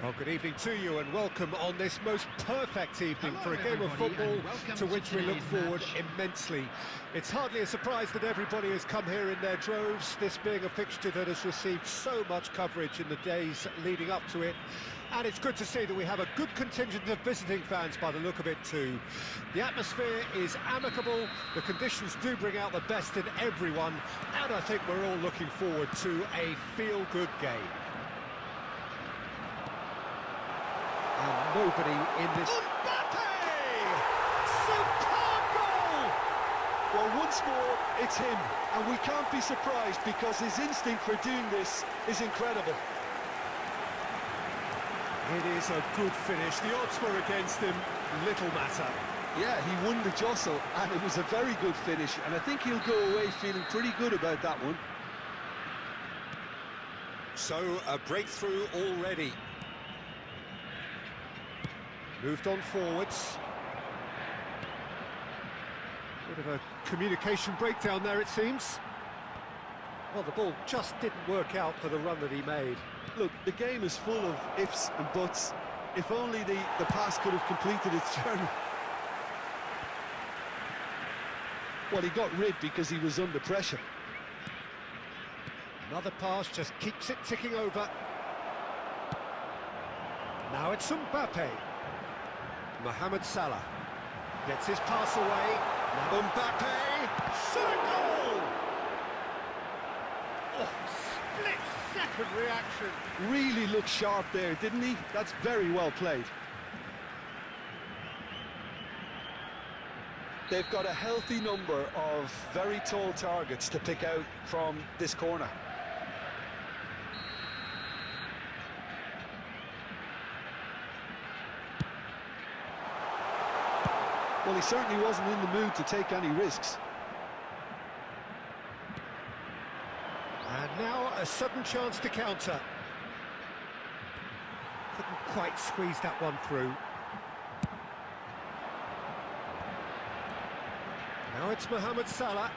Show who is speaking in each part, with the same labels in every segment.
Speaker 1: Well, good evening to you and welcome on this most perfect evening for a game of football to which we look forward immensely. It's hardly a surprise that everybody has come here in their droves, this being a fixture that has received so much coverage in the days leading up to it. And it's good to see that we have a good contingent of visiting fans by the look of it too. The atmosphere is amicable, the conditions do bring out the best in everyone, and I think we're all looking forward to a feel-good game. And nobody in this... Mbappe! Superb goal!
Speaker 2: Well, once more, it's him, and we can't be surprised because his instinct for doing this is incredible.
Speaker 1: It is a good finish. The odds were against him, little matter.
Speaker 2: Yeah, he won the jostle, and it was a very good finish, and I think he'll go away feeling pretty good about that one.
Speaker 1: So, a breakthrough already. Moved on forwards. Bit of a communication breakdown there, it seems. Well, the ball just didn't work out for the run that he made.
Speaker 2: Look, the game is full of ifs and buts. If only the pass could have completed its journey. Well, he got rid because he was under pressure.
Speaker 1: Another pass just keeps it ticking over. Now it's Mbappe. Mohamed Salah gets his pass away. Now Mbappe, shot a goal! Oh, split-second reaction.
Speaker 2: Really looked sharp there, didn't he? That's very well played. They've got a healthy number of very tall targets to pick out from this corner. Well, he certainly wasn't in the mood to take any risks.
Speaker 1: And now a sudden chance to counter. Couldn't quite squeeze that one through. Now it's Mohamed Salah.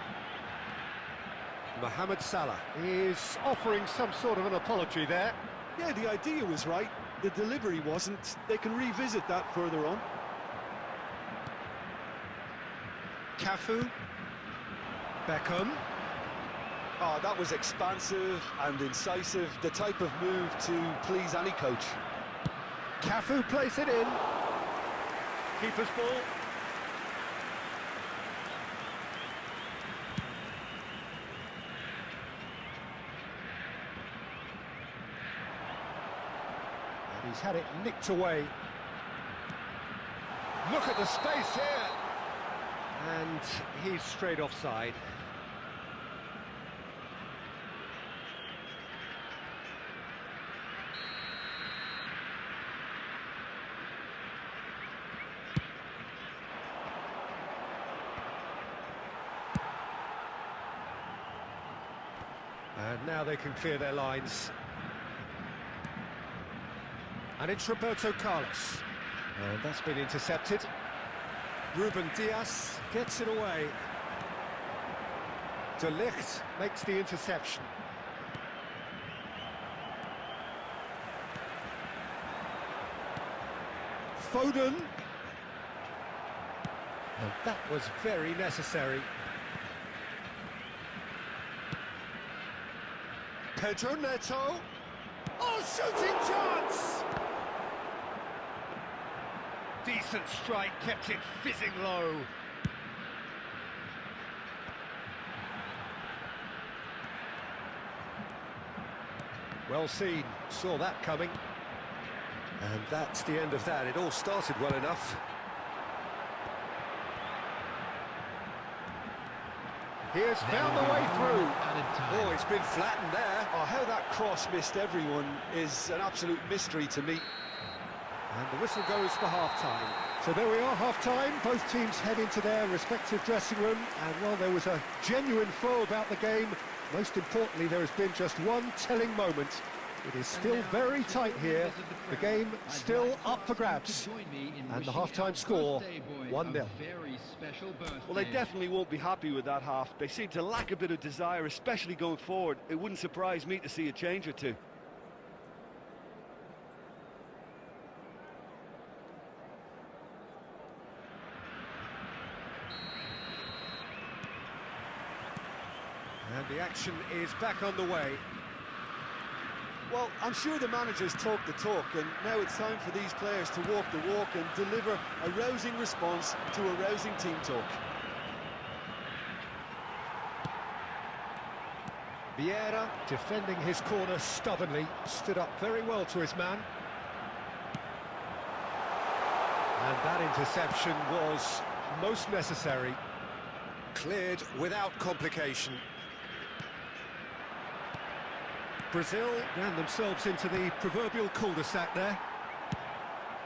Speaker 1: Mohamed Salah is offering some sort of an apology there.
Speaker 2: Yeah, the idea was right. The delivery wasn't. They can revisit that further on.
Speaker 1: Cafu, Beckham.
Speaker 2: Oh, that was expansive and incisive, the type of move to please any coach.
Speaker 1: Cafu plays it in. Keeper's ball. And he's had it nicked away. Look at the space here. And he's straight offside. And now they can clear their lines. And it's Roberto Carlos. And that's been intercepted. Ruben Diaz gets it away. De Ligt makes the interception. Foden. And that was very necessary. Pedro Neto. Oh, shooting chance! Decent strike, kept it fizzing low. Well seen, saw that coming. And that's the end of that. It all started well enough. He has found the way through. Oh, it's been flattened there.
Speaker 2: Oh, how that cross missed everyone is an absolute mystery to me.
Speaker 1: And the whistle goes for half-time. So there we are, half-time. Both teams head into their respective dressing room. And while there was a genuine flow about the game, most importantly, there has been just one telling moment. It is still very tight here. The game still up for grabs. And the half-time score, 1-0.
Speaker 2: Well, they definitely won't be happy with that half. They seem to lack a bit of desire, especially going forward. It wouldn't surprise me to see a change or two.
Speaker 1: And the action is back on the way.
Speaker 2: Well, I'm sure the managers talk the talk, and now it's time for these players to walk the walk and deliver a rousing response to a rousing team talk.
Speaker 1: Vieira, defending his corner stubbornly, stood up very well to his man. And that interception was most necessary. Cleared without complication. Brazil ran themselves into the proverbial cul-de-sac there.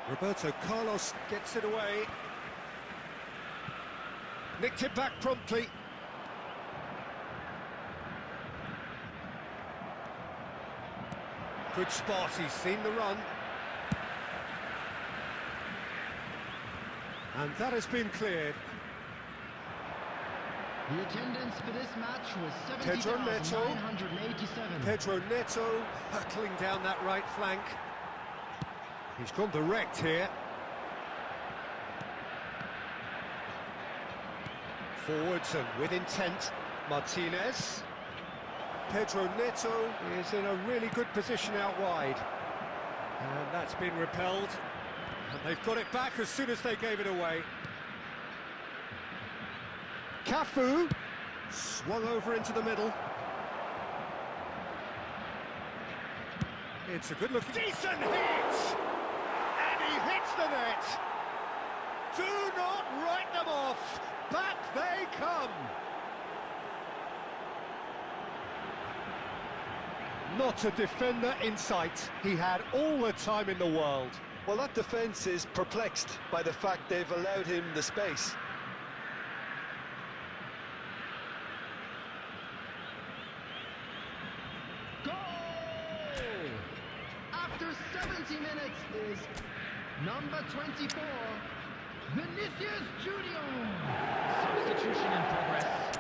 Speaker 1: Roberto Carlos gets it away. Nicked it back promptly. Good spot, he's seen the run. And that has been cleared.
Speaker 3: The attendance for this match was 70,987.
Speaker 1: Pedro Neto hurtling down that right flank. He's gone direct here. Forwards and with intent. Martinez. Pedro Neto is in a really good position out wide. And that's been repelled. And they've got it back as soon as they gave it away. Cafu swung over into the middle. It's a good look. Decent hit! And he hits the net! Do not write them off! Back they come! Not a defender in sight. He had all the time in the world.
Speaker 2: Well, that defence is perplexed by the fact they've allowed him the space.
Speaker 3: Goal! After 70 minutes is number 24, Vinicius Junior. Substitution in progress.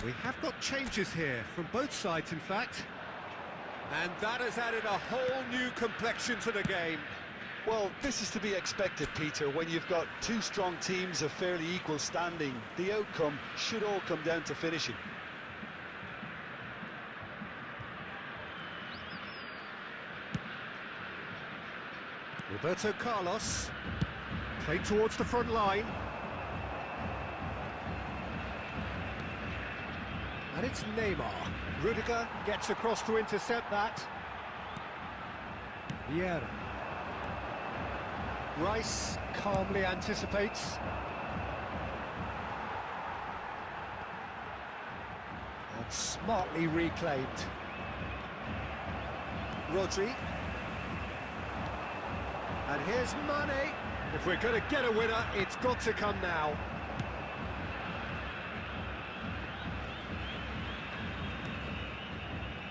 Speaker 1: We have got changes here, from both sides in fact. And that has added a whole new complexion to the game.
Speaker 2: Well, this is to be expected, Peter, when you've got two strong teams of fairly equal standing. The outcome should all come down to finishing.
Speaker 1: Roberto Carlos, played towards the front line. And it's Neymar. Rudiger gets across to intercept that. Vieira. Rice calmly anticipates. And smartly reclaimed. Rodri. And here's Mane. If we're going to get a winner, it's got to come now.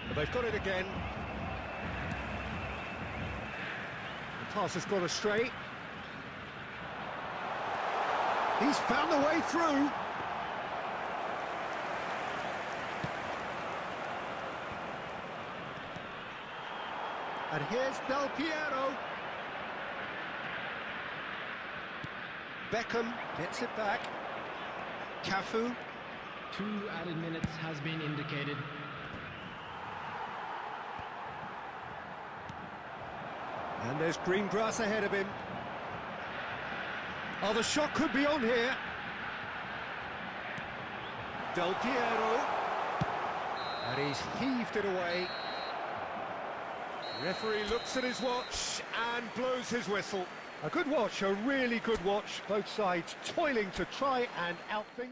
Speaker 1: But they've got it again. The pass has gone astray. He's found the way through. And here's Del Piero. Beckham gets it back. Cafu.
Speaker 3: 2 added minutes has been indicated.
Speaker 1: And there's green grass ahead of him. Oh, the shot could be on here. Del Piero. And he's heaved it away. Referee looks at his watch and blows his whistle. A good watch, a really good watch. Both sides toiling to try and outthink.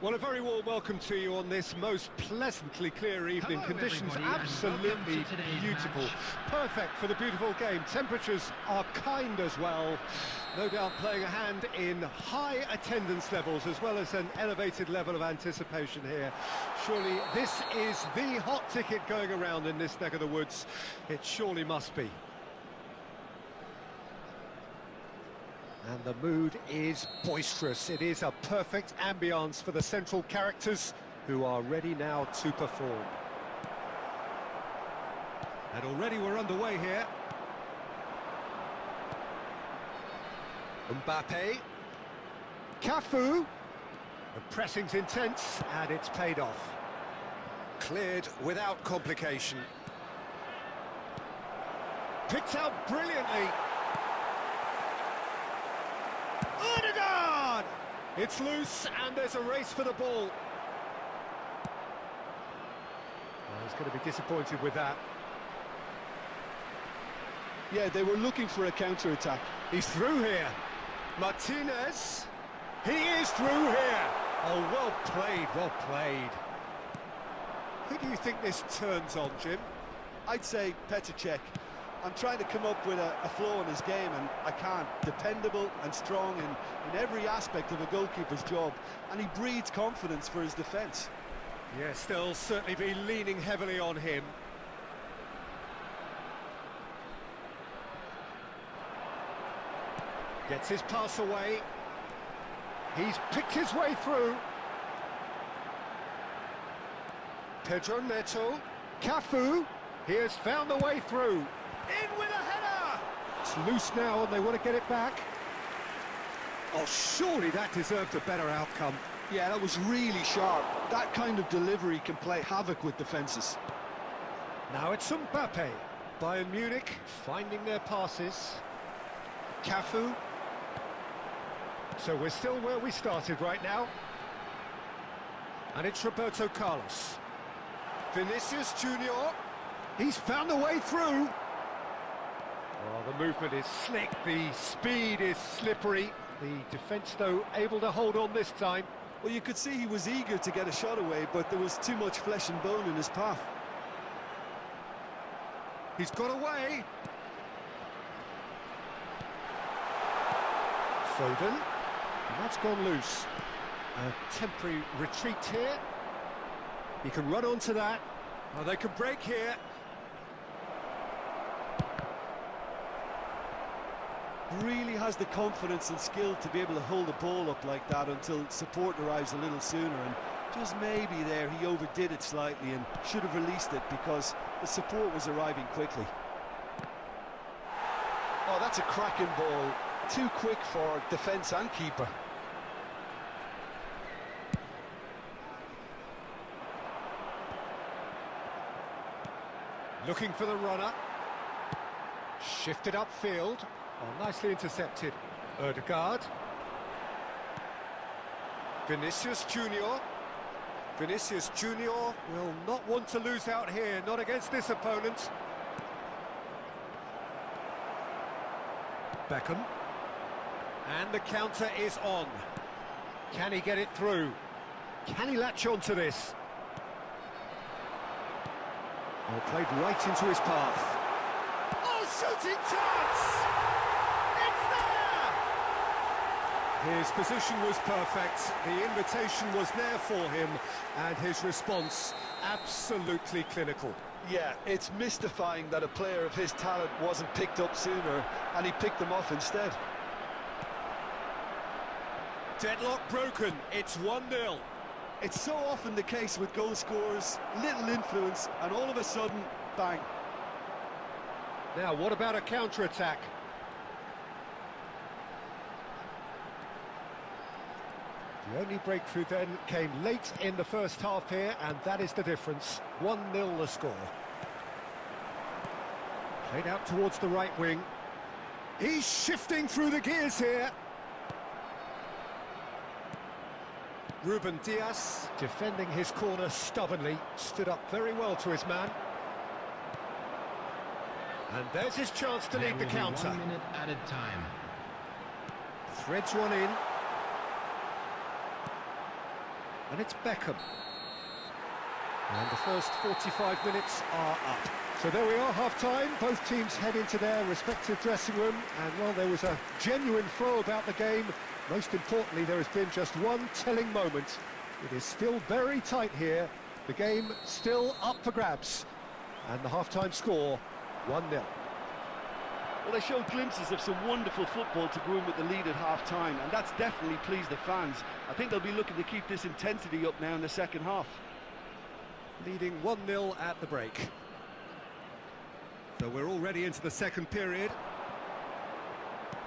Speaker 1: Well, a very warm welcome to you on this most pleasantly clear evening.
Speaker 3: Hello,
Speaker 1: Conditions
Speaker 3: everybody, and
Speaker 1: absolutely
Speaker 3: welcome to today's
Speaker 1: beautiful.
Speaker 3: match.
Speaker 1: Perfect for the beautiful game. Temperatures are kind as well. No doubt playing a hand in high attendance levels as well as an elevated level of anticipation here. Surely this is the hot ticket going around in this neck of the woods. It surely must be. And the mood is boisterous. It is a perfect ambience for the central characters who are ready now to perform. And already we're underway here. Mbappe. Cafu. The pressing's intense and it's paid off. Cleared without complication. Picked out brilliantly. It's loose and there's a race for the ball. Oh, he's going to be disappointed with that.
Speaker 2: Yeah, they were looking for a counter-attack.
Speaker 1: He's through here. Martinez. He is through here. Oh, well played, well played. Who do you think this turns on, Jim?
Speaker 2: I'd say Petr Cech. I'm trying to come up with a flaw in his game, and I can't. Dependable and strong in every aspect of a goalkeeper's job, and he breeds confidence for his defence.
Speaker 1: Yes, they'll certainly be leaning heavily on him. Gets his pass away. He's picked his way through. Pedro Neto. Cafu. He has found the way through. In with a header! It's loose now and they want to get it back. Oh, surely that deserved a better outcome.
Speaker 2: Yeah, that was really sharp. That kind of delivery can play havoc with defences.
Speaker 1: Now it's Mbappe. Bayern Munich finding their passes. Cafu. So we're still where we started right now. And it's Roberto Carlos. Vinicius Junior. He's found the way through. Oh, the movement is slick, the speed is slippery. The defence, though, able to hold on this time.
Speaker 2: Well, you could see he was eager to get a shot away, but there was too much flesh and bone in his path.
Speaker 1: He's got away. Foden. And that's gone loose. A temporary retreat here. He can run onto that. Oh, they can break here.
Speaker 2: Really has the confidence and skill to be able to hold the ball up like that until support arrives a little sooner, and just maybe there he overdid it slightly and should have released it because the support was arriving quickly. Oh, that's a cracking ball. Too quick for defence and keeper.
Speaker 1: Looking for the runner. Shifted upfield. Oh, nicely intercepted. Ødegaard. Vinicius Junior. Vinicius Junior will not want to lose out here, not against this opponent. Beckham. And the counter is on. Can he get it through? Can he latch on to this? Oh, played right into his path. Oh, shooting chance! His position was perfect, the invitation was there for him, and his response absolutely clinical.
Speaker 2: Yeah, it's mystifying that a player of his talent wasn't picked up sooner, and he picked them off instead.
Speaker 1: Deadlock broken, it's 1-0.
Speaker 2: It's so often the case with goal scorers, little influence, and all of a sudden, bang.
Speaker 1: Now, what about a counter-attack? The only breakthrough then came late in the first half here, and that is the difference. 1-0 the score. Played out towards the right wing. He's shifting through the gears here. Ruben Dias, defending his corner stubbornly, stood up very well to his man. And there's his chance to lead the counter.
Speaker 3: 1 minute added time.
Speaker 1: Threads one in. And it's Beckham. And the first 45 minutes are up. So there we are, half-time. Both teams head into their respective dressing room. And, well, there was a genuine flow about the game. Most importantly, there has been just one telling moment. It is still very tight here. The game still up for grabs. And the half-time score, 1-0.
Speaker 2: Well, they showed glimpses of some wonderful football to go in with the lead at half-time, and that's definitely pleased the fans. I think they'll be looking to keep this intensity up now in the second half.
Speaker 1: Leading 1-0 at the break. So we're already into the second period.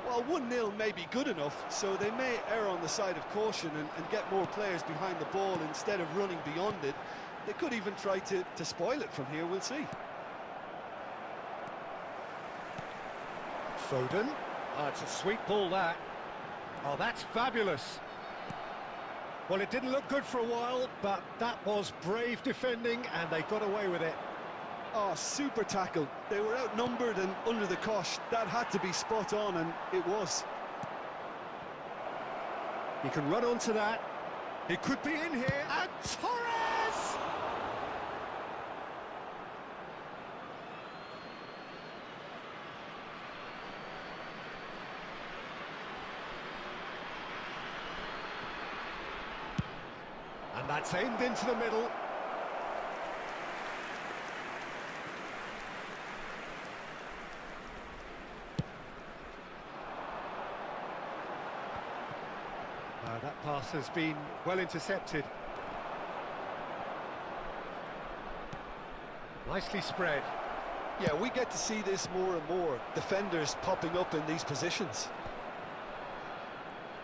Speaker 2: Well, 1-0 may be good enough, so they may err on the side of caution and get more players behind the ball instead of running beyond it. They could even try to spoil it from here, we'll see.
Speaker 1: Foden. Oh, it's a sweet ball, that. Oh, that's fabulous. Well, it didn't look good for a while, but that was brave defending, and they got away with it.
Speaker 2: Oh, super tackle. They were outnumbered and under the cosh. That had to be spot on, and it was.
Speaker 1: He can run onto that. He could be in here, and Torres! And that's aimed into the middle. That pass has been well intercepted. Nicely spread.
Speaker 2: Yeah, we get to see this more and more. Defenders popping up in these positions.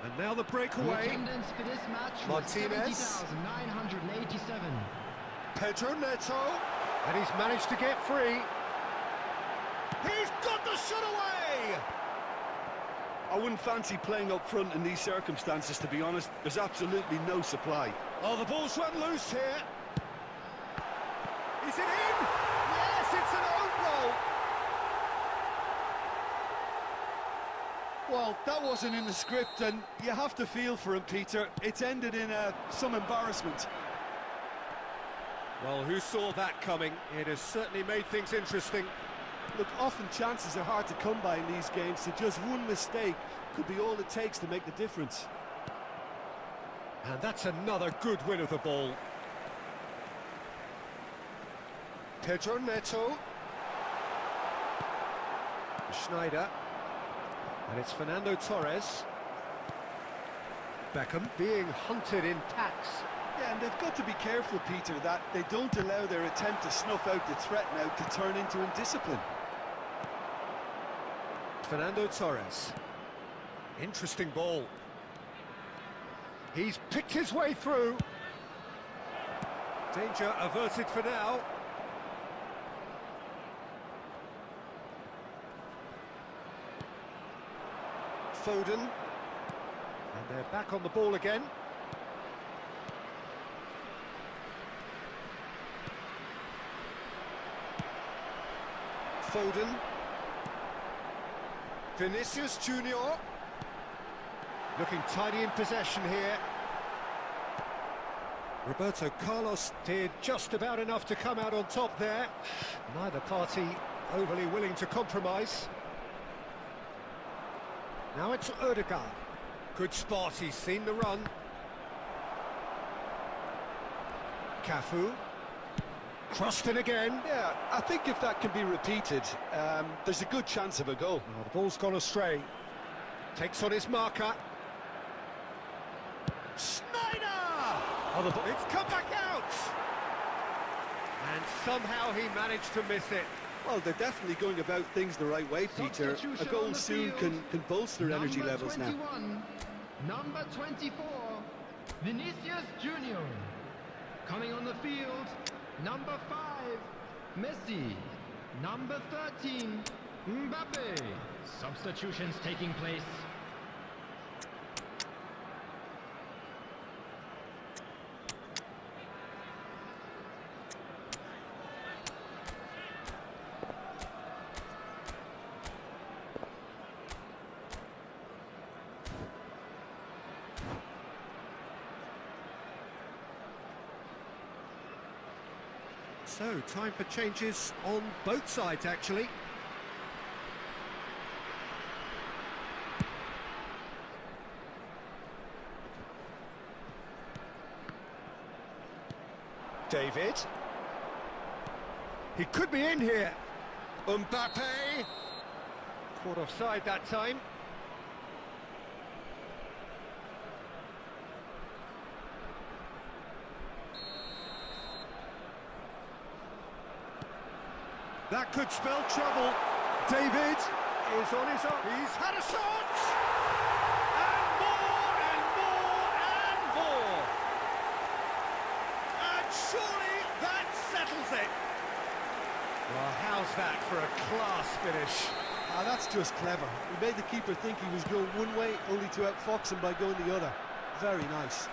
Speaker 1: And now the breakaway.
Speaker 3: Attendance for this match was
Speaker 1: Martinez.
Speaker 3: 70,987.
Speaker 1: Pedro Neto. And he's managed to get free. He's got the shot away!
Speaker 2: I wouldn't fancy playing up front in these circumstances, to be honest. There's absolutely no supply.
Speaker 1: Oh, the ball's run loose here. Is it in? Yes, it's an own goal.
Speaker 2: Well, that wasn't in the script, and you have to feel for him, Peter. It's ended in some embarrassment.
Speaker 1: Well, who saw that coming? It has certainly made things interesting.
Speaker 2: Look, often chances are hard to come by in these games, so just one mistake could be all it takes to make the difference.
Speaker 1: And that's another good win of the ball. Pedro Neto. Schneider. And it's Fernando Torres. Beckham being hunted in packs.
Speaker 2: Yeah, and they've got to be careful, Peter, that they don't allow their attempt to snuff out the threat now to turn into indiscipline.
Speaker 1: Fernando Torres. Interesting ball. He's picked his way through. Danger averted for now. Foden. And they're back on the ball again. Foden. Vinicius Junior. Looking tidy in possession here. Roberto Carlos did just about enough to come out on top there. Neither party overly willing to compromise. Now it's Odegaard. Good spot, he's seen the run. Cafu. Crossed in again.
Speaker 2: Yeah, I think if that can be repeated, there's a good chance of a goal.
Speaker 1: Oh, the ball's gone astray. Takes on his marker. Schneider! Oh, it's come back out! And somehow he managed to miss it.
Speaker 2: Well, they're definitely going about things the right way, Peter. A goal soon can bolster energy levels now.
Speaker 3: Number 24, Vinicius Junior. Coming on the field, number 5, Messi. Number 13, Mbappe. Substitutions taking place.
Speaker 1: So, time for changes on both sides, actually. David. He could be in here. Mbappe. Caught offside that time. That could spell trouble. David is on his own. He's had a shot! And more, and more, and more! And surely that settles it. Well, how's that for a class finish?
Speaker 2: Ah, that's just clever. He made the keeper think he was going one way, only to outfox him by going the other. Very nice.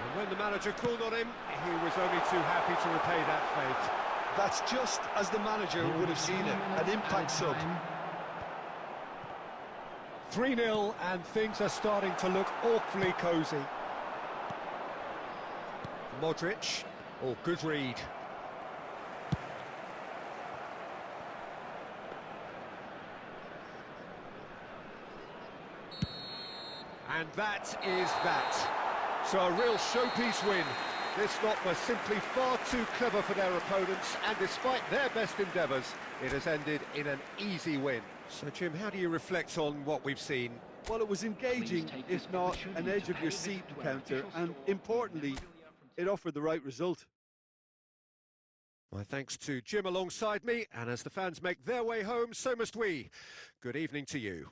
Speaker 1: And when the manager called on him, he was only too happy to repay that faith.
Speaker 2: That's just as the manager would have seen it, an impact sub.
Speaker 1: 3-0 and things are starting to look awfully cosy. Modric, oh, good read. And that is that. So a real showpiece win. This lot was simply far too clever for their opponents, and despite their best endeavours, it has ended in an easy win. So, Jim, how do you reflect on what we've seen?
Speaker 2: Well, it was engaging, if not an edge-of-your-seat encounter, and importantly, it offered the right result.
Speaker 1: My thanks to Jim alongside me, and as the fans make their way home, so must we. Good evening to you.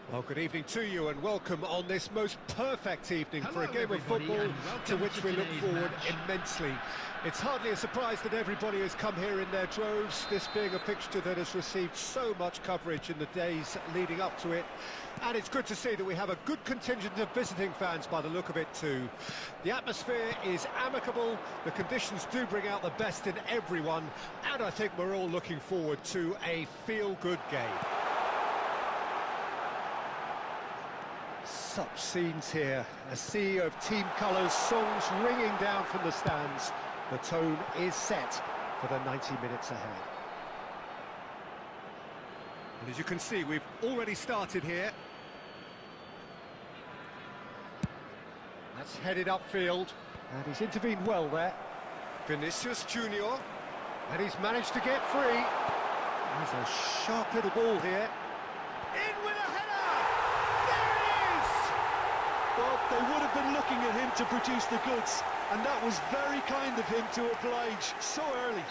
Speaker 1: Well, good evening to you and welcome on this most perfect evening for a game of football to which we look forward immensely. It's hardly a surprise that everybody has come here in their droves, this being a fixture that has received so much coverage in the days leading up to it. And it's good to see that we have a good contingent of visiting fans by the look of it too. The atmosphere is amicable, the conditions do bring out the best in everyone, and I think we're all looking forward to a feel-good game. Such scenes here, a sea of team colours, songs ringing down from the stands. The tone is set for the 90 minutes ahead. And as you can see, we've already started here. That's headed upfield, and he's intervened well there. Vinicius Junior, and he's managed to get free. There's a sharp little ball here. In with a header! There it
Speaker 2: Well, they would have been looking at him to produce the goods, and that was very kind of him to oblige so early.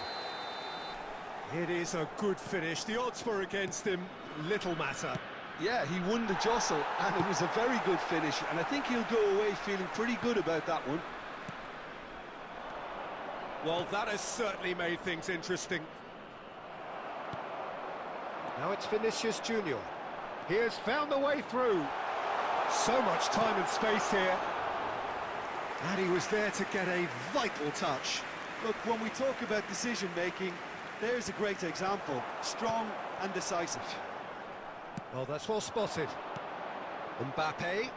Speaker 1: It is a good finish. The odds were against him, little matter.
Speaker 2: Yeah, he won the jostle, and it was a very good finish, and I think he'll go away feeling pretty good about that one.
Speaker 1: Well, that has certainly made things interesting. Now it's Vinicius Junior. He has found the way through. So much time and space here. And he was there to get a vital touch.
Speaker 2: Look, when we talk about decision-making, there's a great example. Strong and decisive.
Speaker 1: Well, that's well spotted. Mbappe.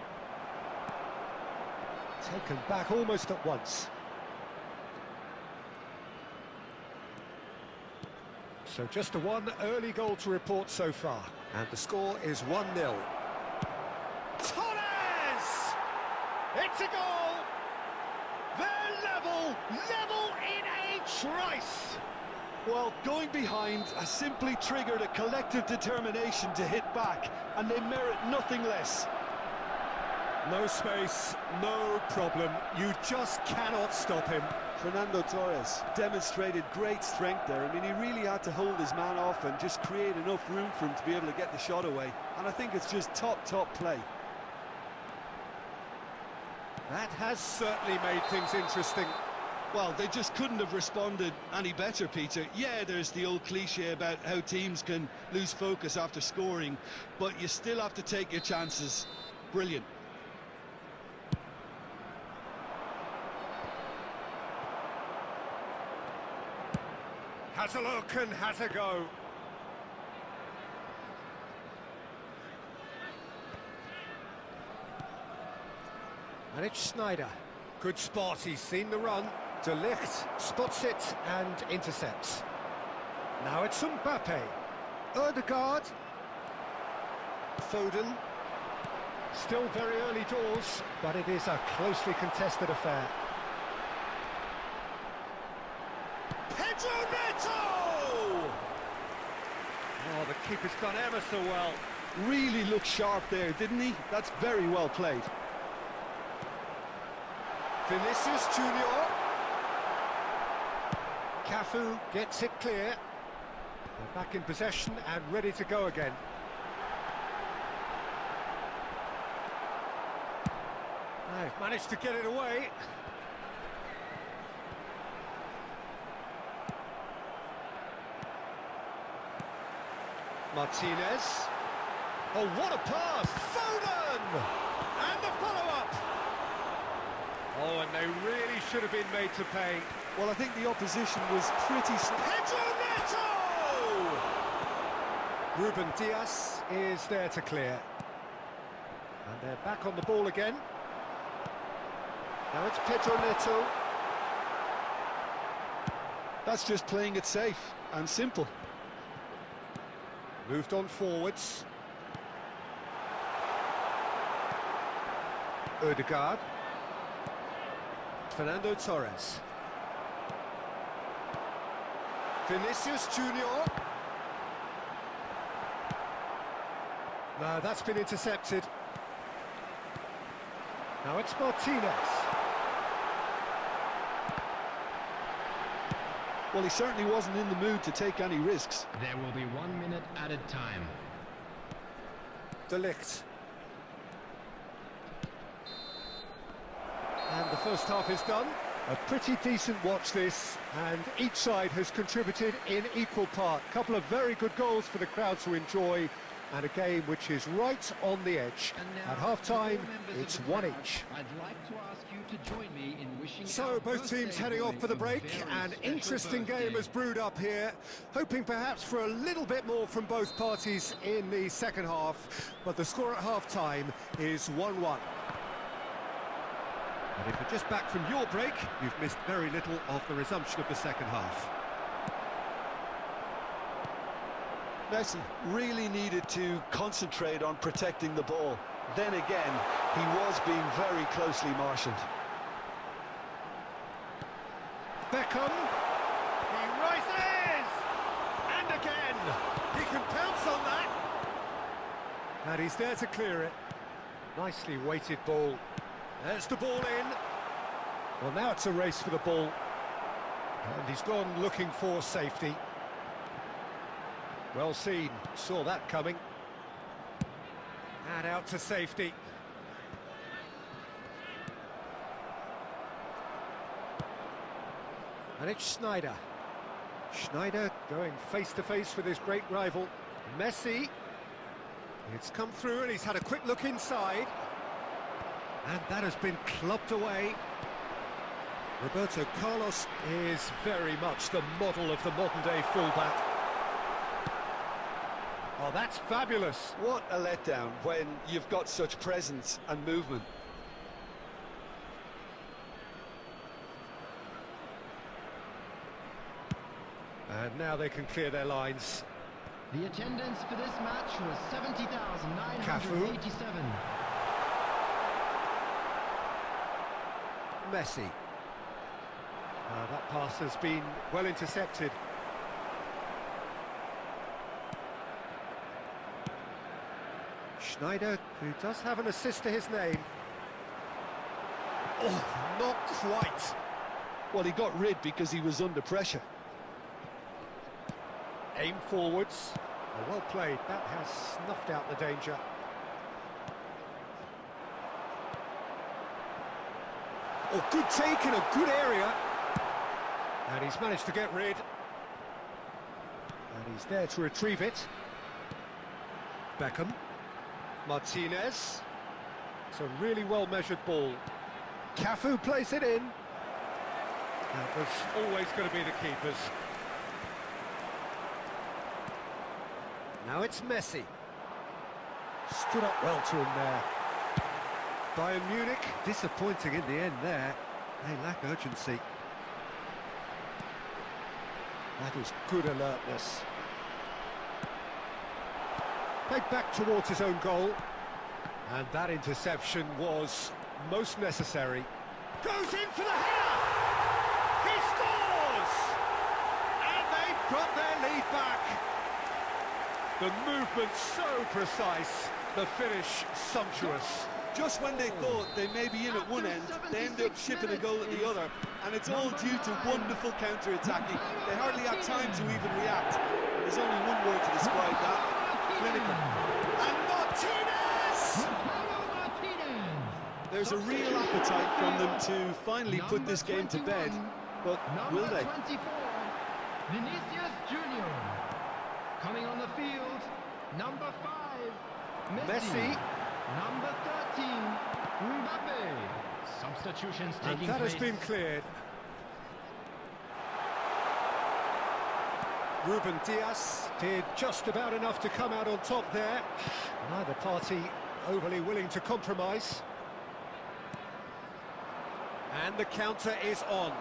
Speaker 1: Taken back almost at once. So just a one early goal to report so far. And the score is 1-0. Torres! It's a goal! They're level in a trice!
Speaker 2: Well, going behind has simply triggered a collective determination to hit back, and they merit nothing less.
Speaker 1: No space, no problem. You just cannot stop him.
Speaker 2: Fernando Torres demonstrated great strength there. I mean, he really had to hold his man off and just create enough room for him to be able to get the shot away. And I think it's just top play.
Speaker 1: That has certainly made things interesting.
Speaker 2: Well, they just couldn't have responded any better, Peter. Yeah, there's the old cliche about how teams can lose focus after scoring, but you still have to take your chances. Brilliant.
Speaker 1: Has a look and has a go. And it's Snyder. Good spot, he's seen the run. De Ligt spots it and intercepts. Now it's Mbappe. Ødegaard. Foden. Still very early doors, but it is a closely contested affair. Pedro Neto! Oh, the keeper's done ever so well.
Speaker 2: Really looked sharp there, didn't he? That's very well played.
Speaker 1: Vinicius Junior. Cafu gets it clear. They're back in possession and ready to go again. They've managed to get it away. Martinez. Oh, what a pass! Foden! And the follow-up! Oh, and they really should have been made to pay.
Speaker 2: Well, I think the opposition was pretty...
Speaker 1: Pedro Neto! Ruben Dias is there to clear. And they're back on the ball again. Now it's Pedro Neto.
Speaker 2: That's just playing it safe and simple.
Speaker 1: Moved on forwards. Ødegaard. Fernando Torres. Vinicius Junior. No, that's been intercepted. Now it's Martinez.
Speaker 2: Well, he certainly wasn't in the mood to take any risks.
Speaker 3: There will be 1 minute added time.
Speaker 1: De Ligt. And the first half is done. A pretty decent watch this, and each side has contributed in equal part. A couple of very good goals for the crowd to enjoy, and a game which is right on the edge. At half-time, it's one each.
Speaker 3: I'd like to ask you to join me in wishing
Speaker 1: So both teams heading off for the break. An interesting game has brewed up here, hoping perhaps for a little bit more from both parties in the second half, but the score at half-time is 1-1. And if you're just back from your break, you've missed very little of the resumption of the second half.
Speaker 2: Messi really needed to concentrate on protecting the ball. Then again, he was being very closely marshalled.
Speaker 1: Beckham, he rises! And again! He can pounce on that! And he's there to clear it. Nicely weighted ball. There's the ball in. Well, now it's a race for the ball. And he's gone looking for safety. Well seen, saw that coming. And out to safety. And it's Schneider. Schneider going face-to-face with his great rival, Messi. It's come through and he's had a quick look inside. And that has been clubbed away. Roberto Carlos is very much the model of the modern-day fullback. Oh, that's fabulous.
Speaker 2: What a letdown when you've got such presence and movement.
Speaker 1: And now they can clear their lines.
Speaker 3: The attendance for this match was 70,987.
Speaker 1: Messi. That pass has been well intercepted. Schneider, who does have an assist to his name. Oh, not quite.
Speaker 2: Well, he got rid because he was under pressure.
Speaker 1: Aim forwards. Oh, well played. That has snuffed out the danger. Oh, good take in a good area. And he's managed to get rid. And he's there to retrieve it. Beckham. Martinez. It's a really well-measured ball. Cafu plays it in. That was always going to be the keeper's. Now it's Messi. Stood up well to him there. Bayern Munich, disappointing in the end there. They lack urgency. That is good alertness. Played back towards his own goal. And that interception was most necessary. Goes in for the header! He scores! And they've got their lead back. The movement so precise, the finish sumptuous.
Speaker 2: Just when they thought they may be in at one end, they end up shipping a goal at the other, and it's all due to wonderful counter-attacking. They hardly had time to even react. There's only one word to describe that: clinical.
Speaker 1: And Martinez!
Speaker 2: There's a real appetite from them to finally put this game to bed, but will they?
Speaker 3: Number 24, Vinicius Junior. Coming on the field, number 5, Messi. Number 13, Mbappe. Substitutions taking
Speaker 1: And that
Speaker 3: place.
Speaker 1: has been cleared. Ruben Dias did just about enough to come out on top there. Neither party overly willing to compromise. And the counter is on.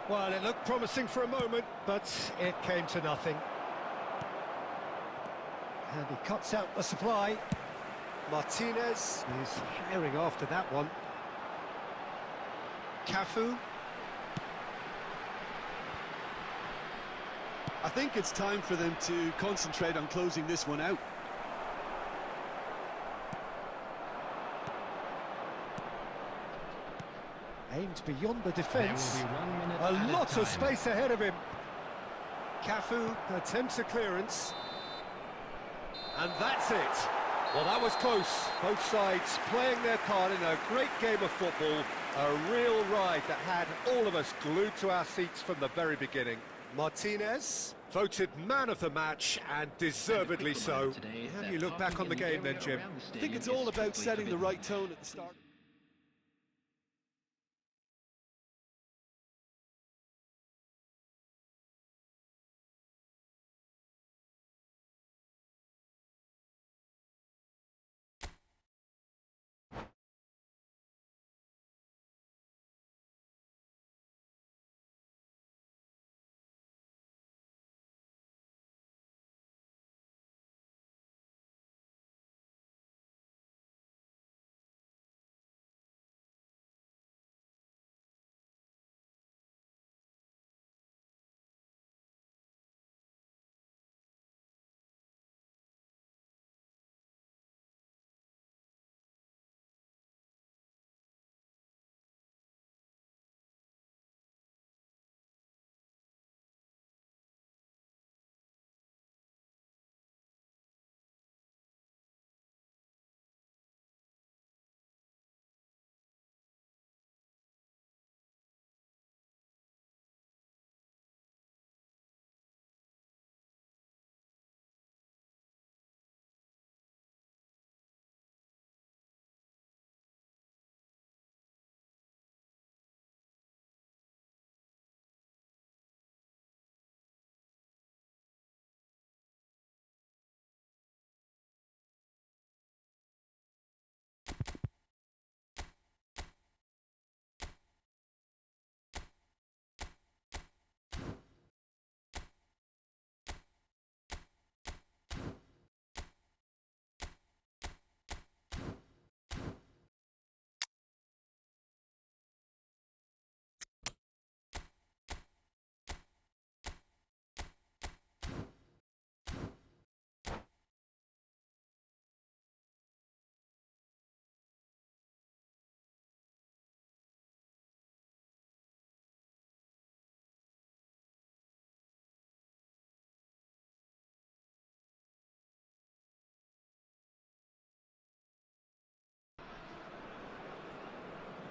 Speaker 1: Well, it looked promising for a moment, but it came to nothing. And he cuts out the supply. Martinez is firing after that one. Cafu.
Speaker 2: I think it's time for them to concentrate on closing this one out.
Speaker 1: Aimed beyond the defence.
Speaker 3: There will be 1 minute
Speaker 1: A
Speaker 3: added
Speaker 1: lot
Speaker 3: time.
Speaker 1: of space ahead of him. Cafu attempts a clearance. And that's it. Well, that was close. Both sides playing their part in a great game of football. A real ride that had all of us glued to our seats from the very beginning. Martinez, voted man of the match, and deservedly so. How do you look back on the game then, Jim?
Speaker 2: I think it's all about setting the right tone at the start.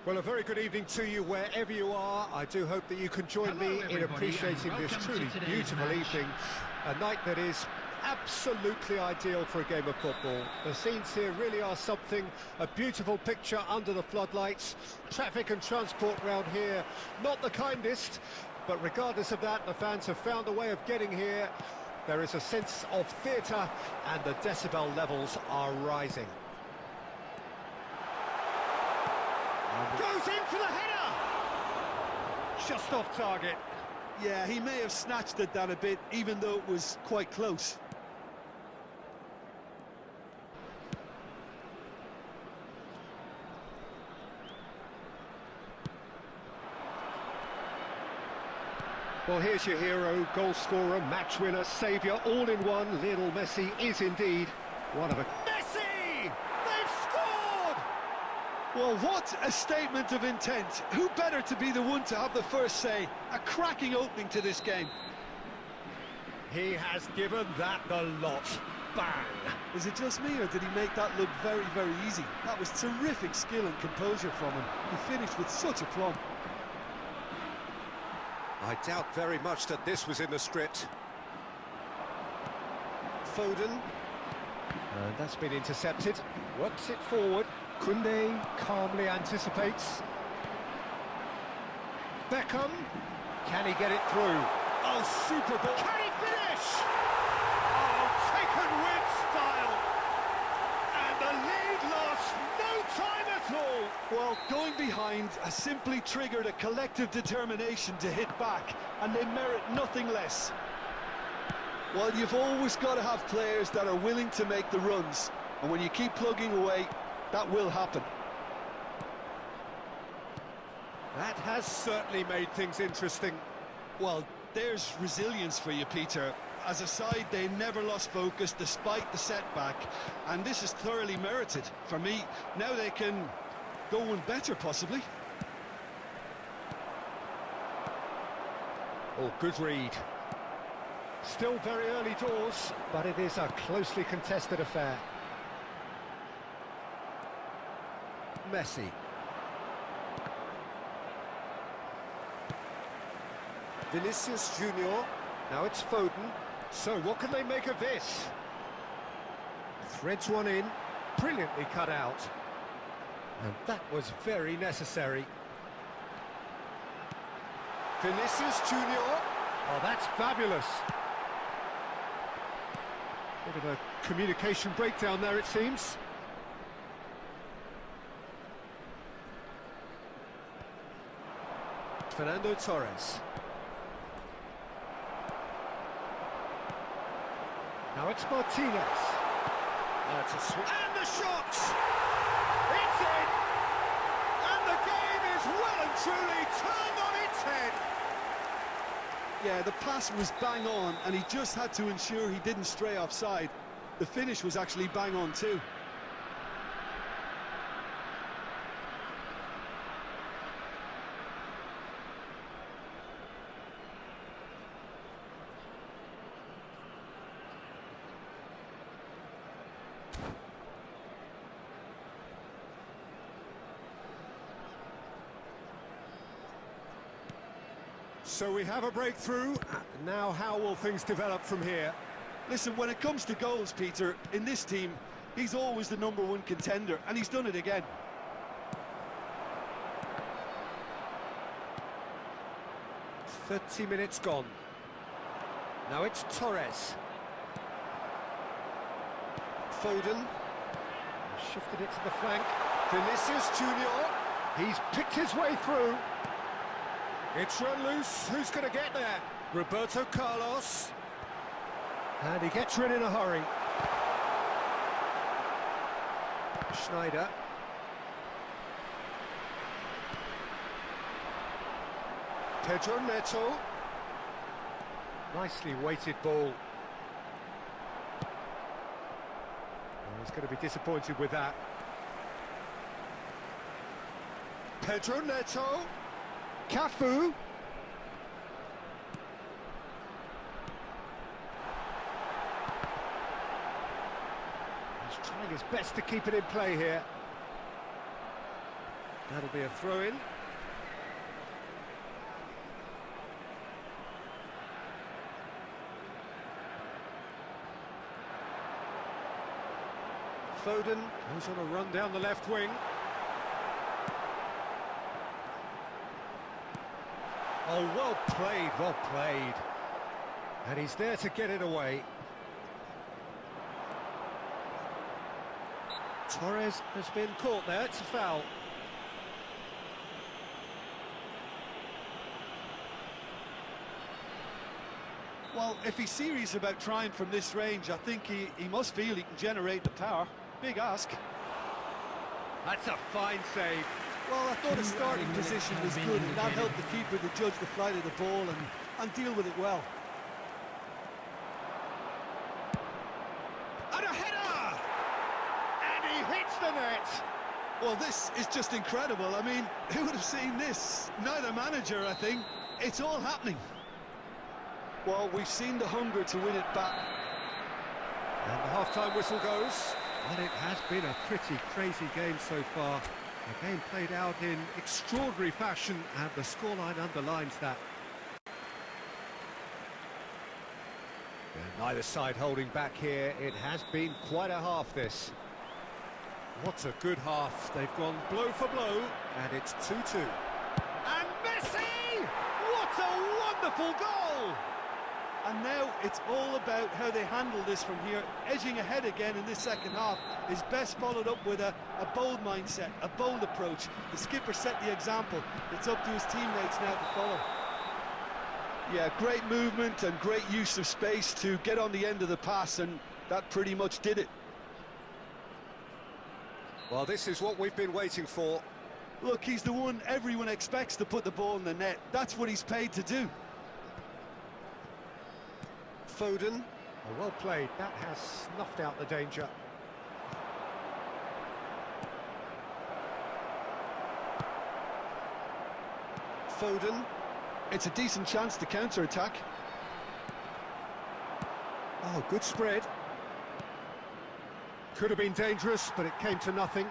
Speaker 1: Well, a very good evening to you wherever you are. I do hope that you can join me in appreciating this truly beautiful evening. A night that is absolutely ideal for a game of football. The scenes here really are something, a beautiful picture under the floodlights. Traffic and transport round here, not the kindest, but regardless of that, the fans have found a way of getting here. There is a sense of theatre and the decibel levels are rising. Goes in for the header! Just off target.
Speaker 2: Yeah, he may have snatched at that a bit, even though it was quite close.
Speaker 1: Well, here's your hero, goal scorer, match winner, saviour, all in one. Lionel Messi is indeed one of a... Messi! They've scored!
Speaker 2: Well, what a statement of intent. Who better to be the one to have the first say? A cracking opening to this game.
Speaker 1: He has given that the lot. Bang!
Speaker 2: Is it just me, or did he make that look very, very easy? That was terrific skill and composure from him. He finished with such aplomb.
Speaker 1: I doubt very much that this was in the script. Foden. And that's been intercepted. Works it forward. Koundé calmly anticipates. Beckham. Can he get it through? Oh, super ball. Can he finish? Oh, taken with style. And the lead lost no time at all.
Speaker 2: Well, going behind has simply triggered a collective determination to hit back, and they merit nothing less. Well, you've always got to have players that are willing to make the runs, and when you keep plugging away, that will happen.
Speaker 1: That has certainly made things interesting.
Speaker 2: Well, there's resilience for you, Peter. As a side, they never lost focus despite the setback, and this is thoroughly merited. For me, now they can go one better, possibly.
Speaker 1: Oh, good read. Still very early doors, but it is a closely contested affair. Messi. Vinicius Junior. Now it's Foden. So what can they make of this? Threads one in. Brilliantly cut out. And that was very necessary. Vinicius Junior. Oh, that's fabulous. Bit of a communication breakdown there, it seems. Fernando Torres. Now it's Martinez. That's a switch. And the shot! It's in! And the game is well and truly turned on its head.
Speaker 2: Yeah, the pass was bang on, and he just had to ensure he didn't stray offside. The finish was actually bang on too.
Speaker 1: So we have a breakthrough. Now how will things develop from here?
Speaker 2: Listen, when it comes to goals, Peter, in this team, he's always the #1 contender, and he's done it again.
Speaker 1: "30 minutes gone. Now it's Torres. Foden. Shifted it to the flank. Vinicius Junior. He's picked his way through. It's run loose. Who's going to get there? Roberto Carlos. And he gets in a hurry. Schneider. Pedro Neto. Nicely weighted ball. Oh, he's going to be disappointed with that. Pedro Neto. Cafu. He's trying his best to keep it in play here. That'll be a throw-in. Foden goes on a run down the left wing. Oh, well played, well played. And he's there to get it away. Torres has been caught there, it's a foul.
Speaker 2: Well, if he's serious about trying from this range, I think he must feel he can generate the power. Big ask.
Speaker 1: That's a fine save.
Speaker 2: Well, I thought his starting position was good, and that helped the keeper to judge the flight of the ball and deal with it well.
Speaker 1: And a header! And he hits the net!
Speaker 2: Well, this is just incredible. I mean, who would have seen this? Neither manager, I think. It's all happening. Well, we've seen the hunger to win it back.
Speaker 1: And the half-time whistle goes. Well, it has been a pretty crazy game so far. The game played out in extraordinary fashion, and the scoreline underlines that. And neither side holding back here. It has been quite a half, this. What a good half. They've gone blow for blow, and it's 2-2. And Messi! What a wonderful goal!
Speaker 2: And now it's all about how they handle this from here. Edging ahead again in this second half is best followed up with a bold mindset, a bold approach. The skipper set the example. It's up to his teammates now to follow. Yeah, great movement and great use of space to get on the end of the pass, and that pretty much did it.
Speaker 1: Well, this is what we've been waiting for.
Speaker 2: Look, he's the one everyone expects to put the ball in the net. That's what he's paid to do.
Speaker 1: Foden, oh, well played. That has snuffed out the danger. Foden.
Speaker 2: It's a decent chance to counter-attack.
Speaker 1: Oh, good spread. Could have been dangerous, but it came to nothing.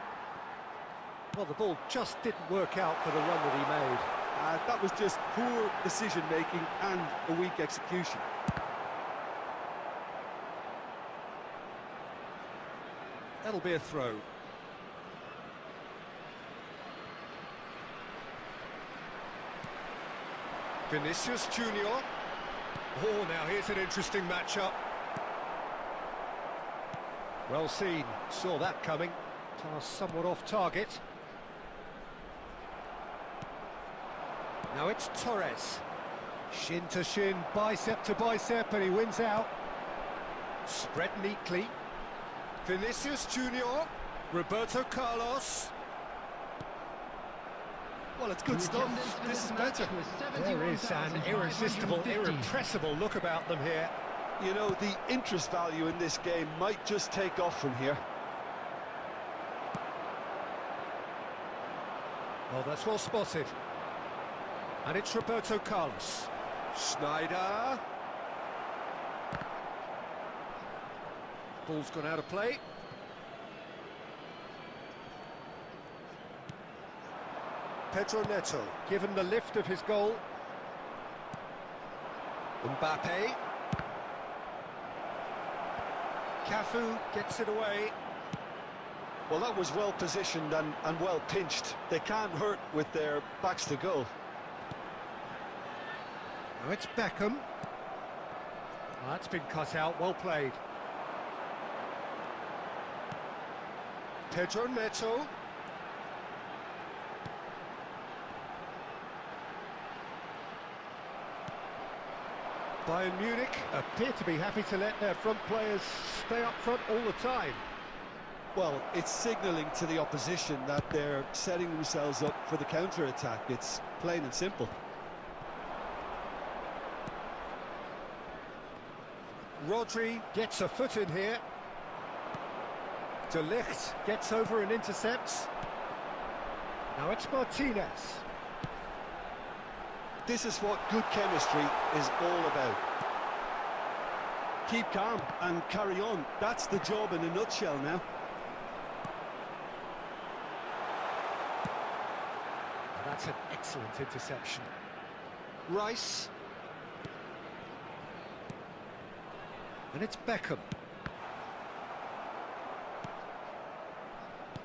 Speaker 1: Well, the ball just didn't work out for the run that he made.
Speaker 2: That was just poor decision-making and a weak execution.
Speaker 1: That'll be a throw. Vinicius Junior. Oh, now here's an interesting matchup. Well seen, saw that coming. Pass somewhat off target. Now it's Torres. Shin to shin, bicep to bicep, and he wins out. Spread neatly. Vinicius Junior. Roberto Carlos.
Speaker 2: Well, it's good stuff. This is better.
Speaker 1: There is an irresistible, irrepressible look about them here.
Speaker 2: You know, the interest value in this game might just take off from here.
Speaker 1: Oh, that's well spotted. And it's Roberto Carlos. Schneider. Ball's gone out of play. Pedro Neto, given the lift of his goal. Mbappe. Cafu gets it away.
Speaker 2: Well, that was well positioned and well pinched. They can't hurt with their backs to goal.
Speaker 1: Now it's Beckham. Oh, that's been cut out, well played. Pedro Neto. Bayern Munich appear to be happy to let their front players stay up front all the time.
Speaker 2: Well, it's signalling to the opposition that they're setting themselves up for the counter-attack. It's plain and simple.
Speaker 1: Rodri gets a foot in here. De Ligt gets over and intercepts. Now it's Martinez.
Speaker 2: This is what good chemistry is all about. Keep calm and carry on. That's the job in a nutshell now.
Speaker 1: That's an excellent interception. Rice. And it's Beckham.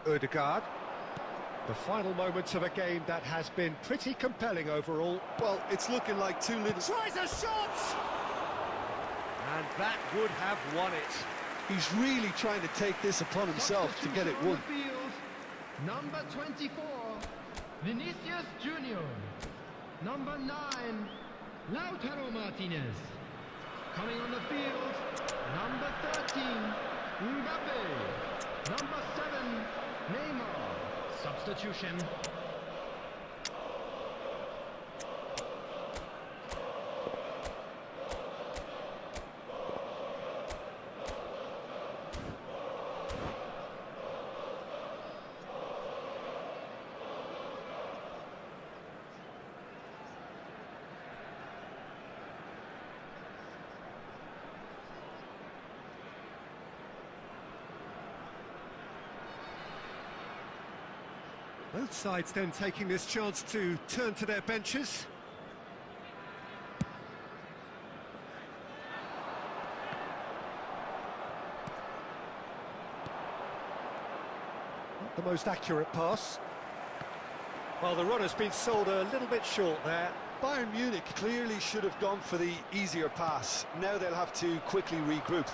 Speaker 1: Ødegaard. The final moments of a game that has been pretty compelling overall.
Speaker 2: Well, it's looking like two little...
Speaker 1: Tries a shot! And that would have won it.
Speaker 2: He's really trying to take this upon himself to get it won.
Speaker 3: Number 24, Vinicius Junior. Number 9, Lautaro Martinez. Coming on the field, number 13, Mbappe. Number 7, Neymar. Substitution.
Speaker 1: Both sides then taking this chance to turn to their benches. Not the most accurate pass. Well, the runner's been sold a little bit short there.
Speaker 2: Bayern Munich clearly should have gone for the easier pass. Now they'll have to quickly regroup.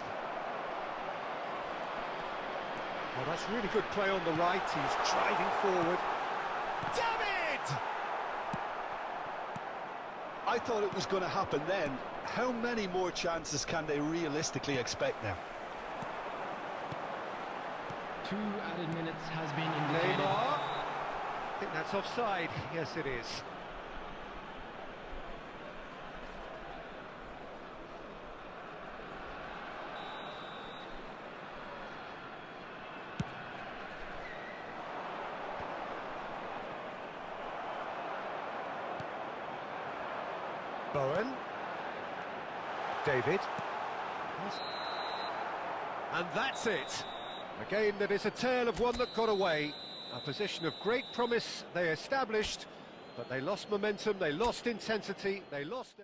Speaker 1: Well, that's really good play on the right. He's driving forward. David!
Speaker 2: I thought it was going to happen then. How many more chances can they realistically expect now?
Speaker 3: 2 added minutes has been indicated.
Speaker 1: Neymar. I think that's offside. Yes, it is. Bowen. David. And that's it. A game that is a tale of one that got away. A position of great promise they established, but they lost momentum, they lost intensity, they lost...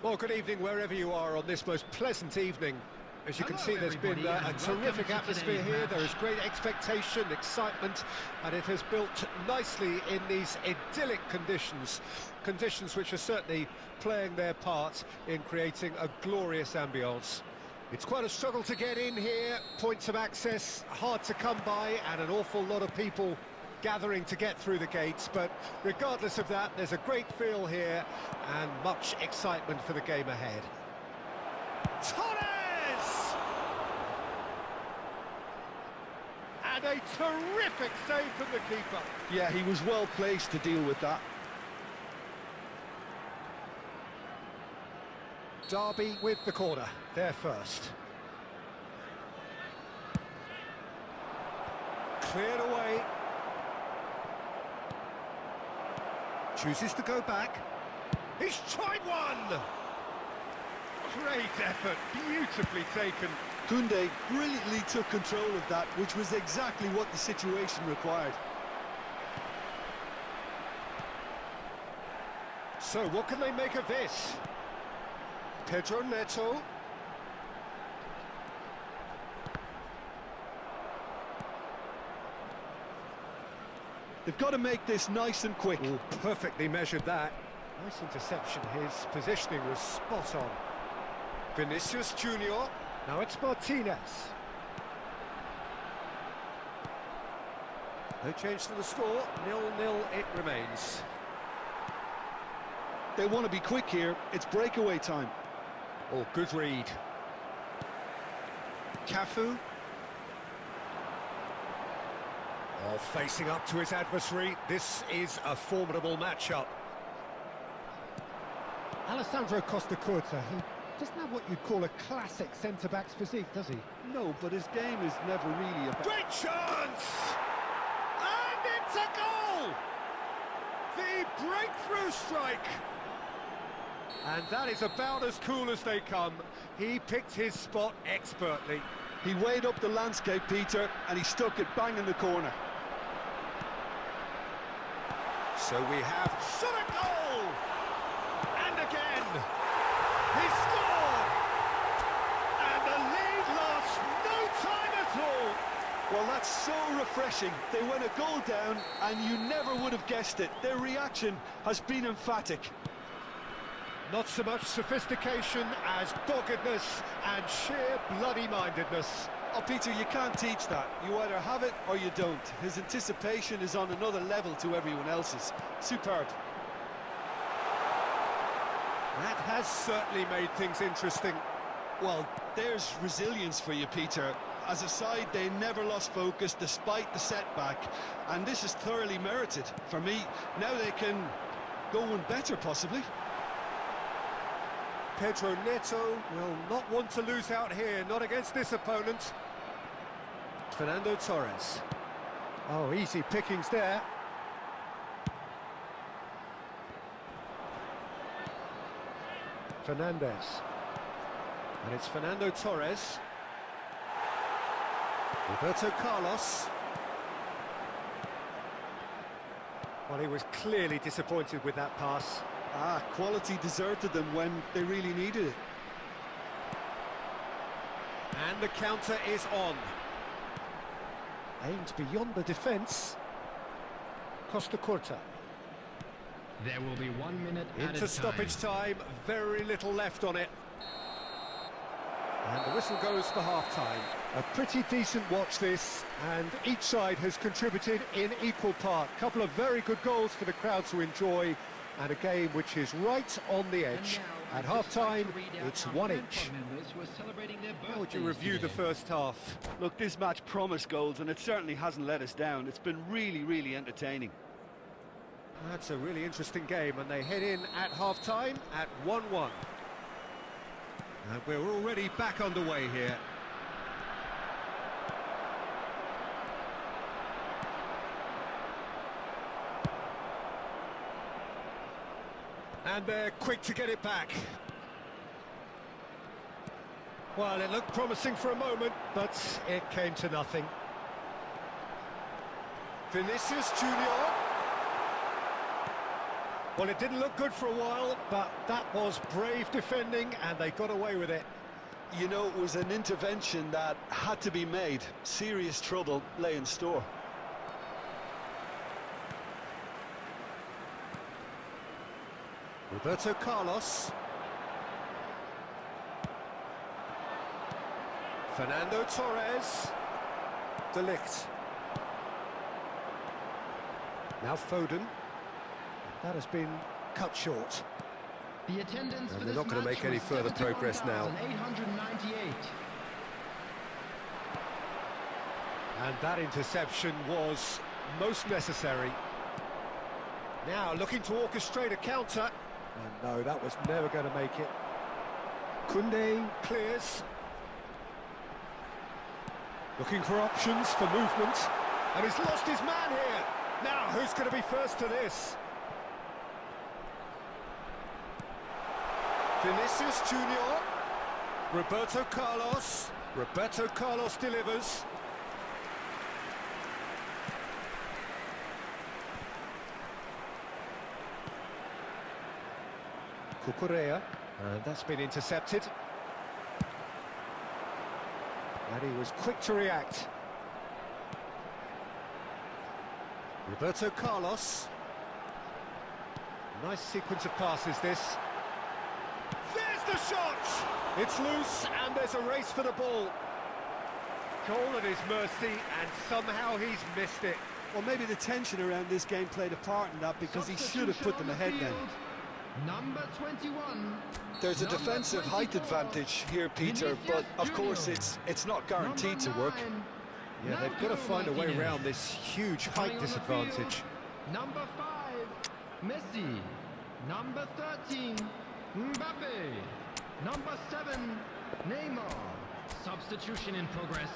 Speaker 1: Well, good evening wherever you are on this most pleasant evening. As you can see, there's been a terrific atmosphere here. There is great expectation, excitement, and it has built nicely in these idyllic conditions. Conditions which are certainly playing their part in creating a glorious ambience. It's quite a struggle to get in here, points of access hard to come by, and an awful lot of people gathering to get through the gates, but regardless of that, there's a great feel here and much excitement for the game ahead. Torres! And a terrific save from the keeper.
Speaker 2: Yeah, he was well placed to deal with that.
Speaker 1: Derby with the corner, there first. Cleared away. Chooses to go back. He's tried one! Great effort, beautifully taken.
Speaker 2: Koundé brilliantly took control of that, which was exactly what the situation required.
Speaker 1: So, what can they make of this? Pedro Neto.
Speaker 2: They've got to make this nice and quick.
Speaker 1: Oh, perfectly measured that. Nice interception, his positioning was spot on. Vinicius Junior. Now it's Martinez. No change to the score, 0-0 it remains.
Speaker 2: They want to be quick here, it's breakaway time.
Speaker 1: Oh, good read. Cafu. Oh, facing up to his adversary, this is a formidable matchup. Alessandro Costa Curta, he doesn't have what you'd call a classic centre-back's physique, does he?
Speaker 2: No, but his game is never really a...
Speaker 1: Great chance! And it's a goal! The breakthrough strike! And that is about as cool as they come. He picked his spot expertly.
Speaker 2: He weighed up the landscape, Peter, and he stuck it bang in the corner.
Speaker 1: So we have shot a goal! And again! He scored! And the lead lasts no time at all!
Speaker 2: Well, that's so refreshing. They went a goal down, and you never would have guessed it. Their reaction has been emphatic.
Speaker 1: Not so much sophistication as doggedness and sheer bloody-mindedness.
Speaker 2: Oh, Peter, you can't teach that. You either have it or you don't. His anticipation is on another level to everyone else's. Superb.
Speaker 1: That has certainly made things interesting.
Speaker 2: Well, there's resilience for you, Peter. As a side, they never lost focus despite the setback, and this is thoroughly merited. For me, now they can go one better, possibly.
Speaker 1: Pedro Neto will not want to lose out here, not against this opponent. Fernando Torres. Oh, easy pickings there. Fernandez. And it's Fernando Torres. Roberto Carlos. Well, he was clearly disappointed with that pass.
Speaker 2: Quality deserted them when they really needed it.
Speaker 1: And the counter is on. Aimed beyond the defence. Costa Curta.
Speaker 3: There will be 1 minute
Speaker 1: Into stoppage time, very little left on it. And the whistle goes for half-time. A pretty decent watch this, and each side has contributed in equal part. Couple of very good goals for the crowd to enjoy, and a game which is right on the edge. At half-time, it's one each. How would you review the first half?
Speaker 2: Look, this match promised goals, and it certainly hasn't let us down. It's been really, really entertaining.
Speaker 1: That's a really interesting game, and they head in at half-time at 1-1. And we're already back underway here. And they're quick to get it back. Well, it looked promising for a moment, but it came to nothing. Vinicius Junior. Well, it didn't look good for a while, but that was brave defending, and they got away with it.
Speaker 2: You know, it was an intervention that had to be made. Serious trouble lay in store.
Speaker 1: Roberto Carlos. Fernando Torres. De Ligt. Now Foden. That has been cut short.
Speaker 3: The attendance
Speaker 1: And
Speaker 3: for
Speaker 1: they're
Speaker 3: this
Speaker 1: not going to
Speaker 3: match
Speaker 1: make any
Speaker 3: was
Speaker 1: further progress now.
Speaker 3: 71,898.
Speaker 1: And that interception was most necessary. Now looking to orchestrate a counter. And no, that was never going to make it. Koundé clears. Looking for options for movement. And he's lost his man here. Now, who's going to be first to this? Vinicius Junior. Roberto Carlos. Roberto Carlos delivers. Cucurella, and that's been intercepted. And he was quick to react. Roberto Carlos. Nice sequence of passes, this. There's the shot! It's loose, and there's a race for the ball. Goal at his mercy, and somehow he's missed it.
Speaker 2: Well, maybe the tension around this game played a part in that, because he should have put them ahead then.
Speaker 3: Number 21.
Speaker 2: There's a defensive height advantage here, Peter, but of course it's not guaranteed to work.
Speaker 1: Yeah, they've got to find a way around this huge height disadvantage.
Speaker 3: Number 5, Messi. Number 13, Mbappe. Number 7, Neymar. Substitution in progress.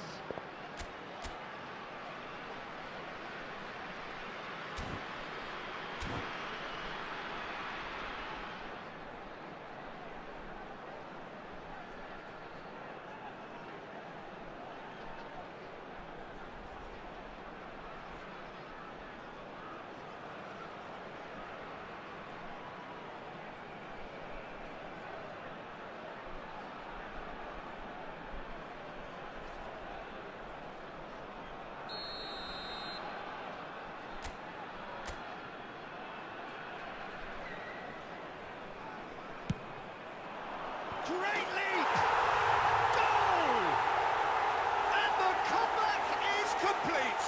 Speaker 1: Great leap! Goal! And the comeback is complete!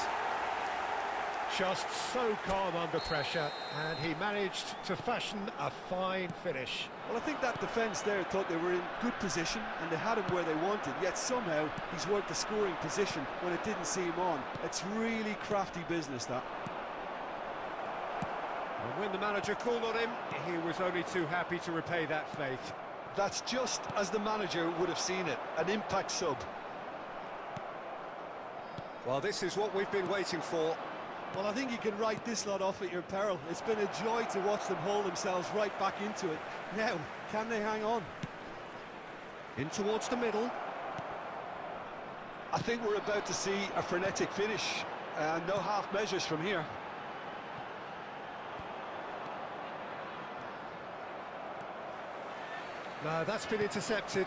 Speaker 1: Just so calm under pressure, and he managed to fashion a fine finish.
Speaker 2: Well, I think that defence there thought they were in good position and they had him where they wanted, yet somehow he's worked the scoring position when it didn't see him on. It's really crafty business, that.
Speaker 1: And when the manager called on him, he was only too happy to repay that faith.
Speaker 2: That's just as the manager would have seen it, an impact sub.
Speaker 1: Well, this is what we've been waiting for.
Speaker 2: Well, I think you can write this lot off at your peril. It's been a joy to watch them haul themselves right back into it. Now, can they hang on?
Speaker 1: In towards the middle.
Speaker 2: I think we're about to see a frenetic finish. No half measures from here.
Speaker 1: No, that's been intercepted.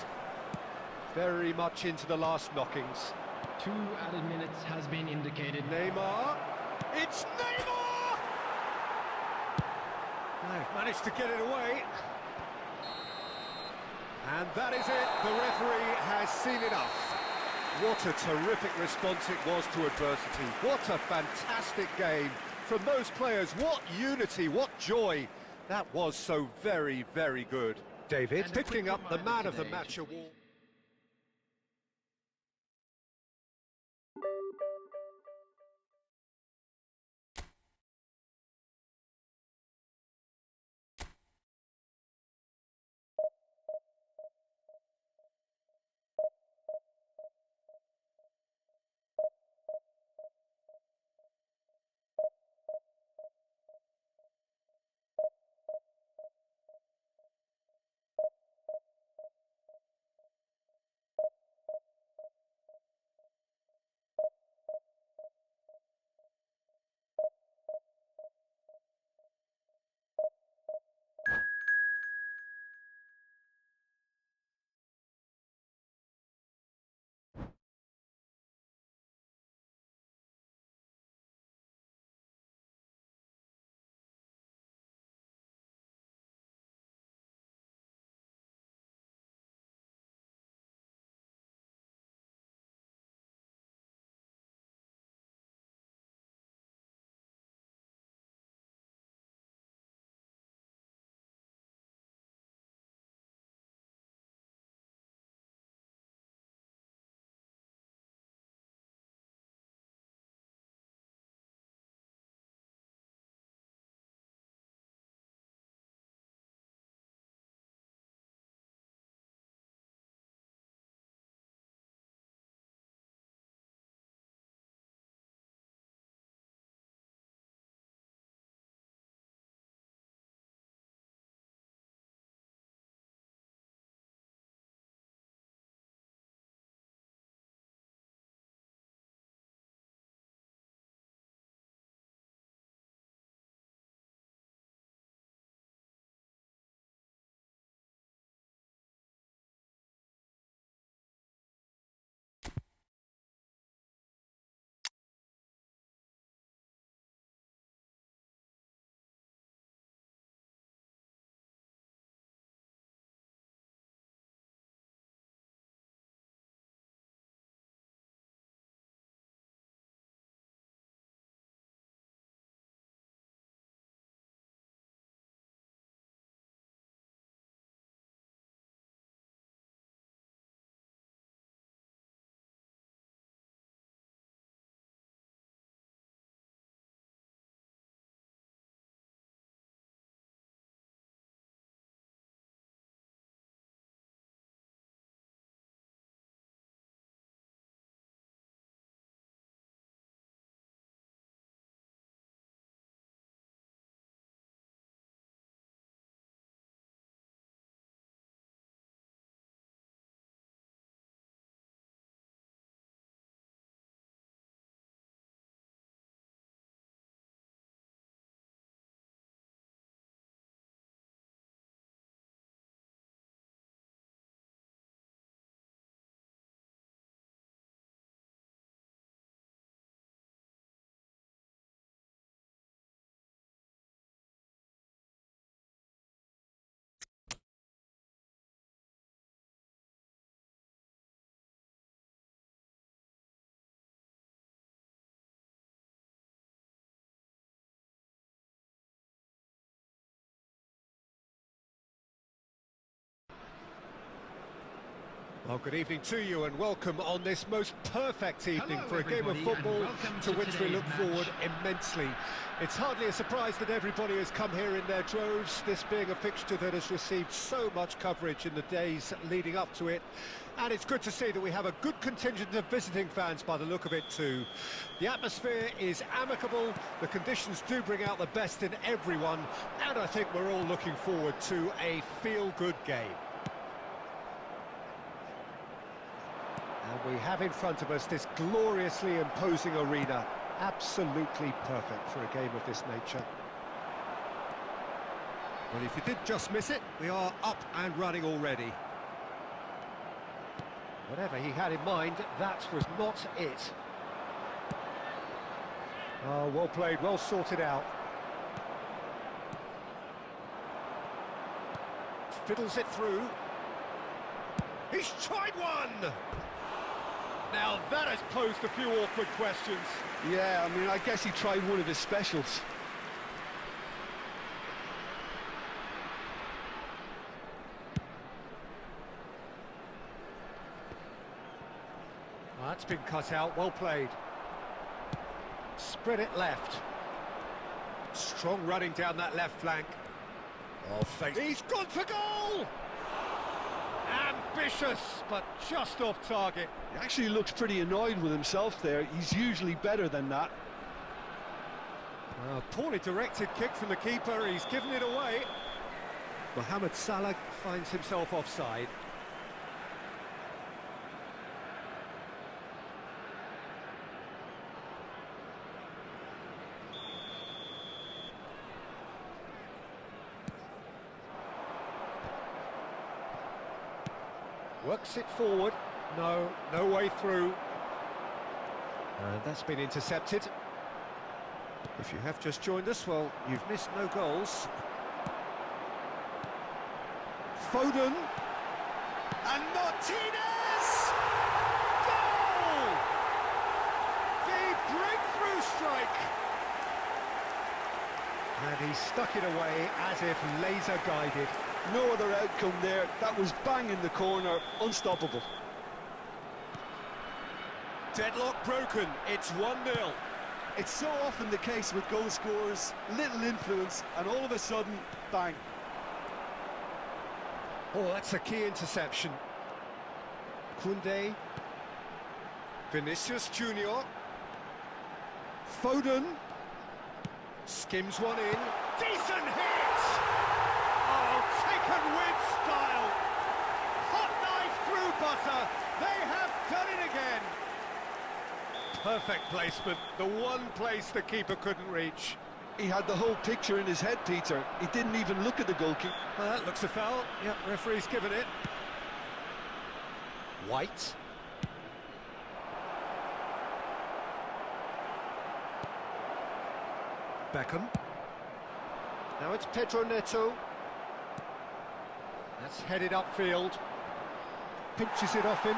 Speaker 1: Very much into the last knockings.
Speaker 3: 2 added minutes has been indicated.
Speaker 1: Neymar. It's Neymar! They've managed to get it away. And that is it. The referee has seen enough. What a terrific response it was to adversity. What a fantastic game from those players. What unity, what joy. That was so very, very good. David picking up the man of the match award. Well, good evening to you and welcome on this most perfect evening
Speaker 3: Hello,
Speaker 1: for a game of
Speaker 3: everybody,
Speaker 1: football
Speaker 3: and welcome
Speaker 1: to
Speaker 3: to
Speaker 1: which we
Speaker 3: today's
Speaker 1: look
Speaker 3: match.
Speaker 1: forward immensely. It's hardly a surprise that everybody has come here in their droves, this being a fixture that has received so much coverage in the days leading up to it. And it's good to see that we have a good contingent of visiting fans by the look of it too. The atmosphere is amicable, the conditions do bring out the best in everyone, and I think we're all looking forward to a feel-good game. And we have in front of us this gloriously imposing arena, absolutely perfect for a game of this nature. Well, if you did just miss it, we are up and running already. Whatever he had in mind, that was not it. Oh, well played, well sorted out. Fiddles it through. He's tried one! Now that has posed a few awkward questions.
Speaker 2: Yeah, I mean, I guess he tried one of his specials.
Speaker 1: Oh, that's been cut out, well played. Spread it left. Strong running down that left flank. Oh, thanks. He's gone for goal! Ambitious, but just off target.
Speaker 2: He actually looks pretty annoyed with himself there. He's usually better than that.
Speaker 1: Poorly directed kick from the keeper, he's given it away. Mohamed Salah finds himself offside. Works it forward. No way through. And that's been intercepted. If you have just joined us, well, you've missed no goals. Foden. And Martinez! Goal! The breakthrough strike! And he stuck it away as if laser guided.
Speaker 2: No other outcome there. That was bang in the corner, unstoppable.
Speaker 1: Deadlock broken, it's 1-0.
Speaker 2: It's so often the case with goal scorers, little influence, and all of a sudden, bang.
Speaker 1: Oh, that's a key interception. Koundé. Vinicius Junior. Foden. Skims one in. Decent hit! Oh, taken with style. Hot knife through butter. They have done it again. Perfect placement. The one place the keeper couldn't reach.
Speaker 2: He had the whole picture in his head, Peter. He didn't even look at the goalkeeper.
Speaker 1: Well, that looks a foul. Yep, referee's given it. White. Beckham. Now it's Pedro Neto. That's headed upfield. Pinches it off him.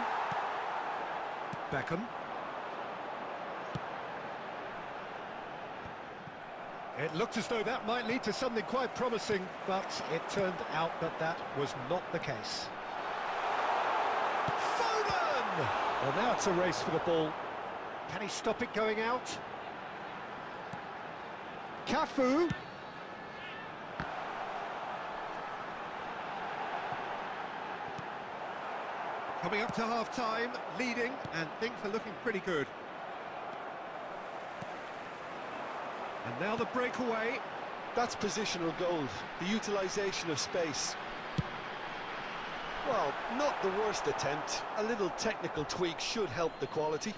Speaker 1: Beckham. It looked as though that might lead to something quite promising, but it turned out that that was not the case. Foden! Well, now it's a race for the ball. Can he stop it going out? Cafu. Coming up to half-time, leading, and things are looking pretty good. And now the breakaway.
Speaker 2: That's positional gold, the utilisation of space. Well, not the worst attempt. A little technical tweak should help the quality.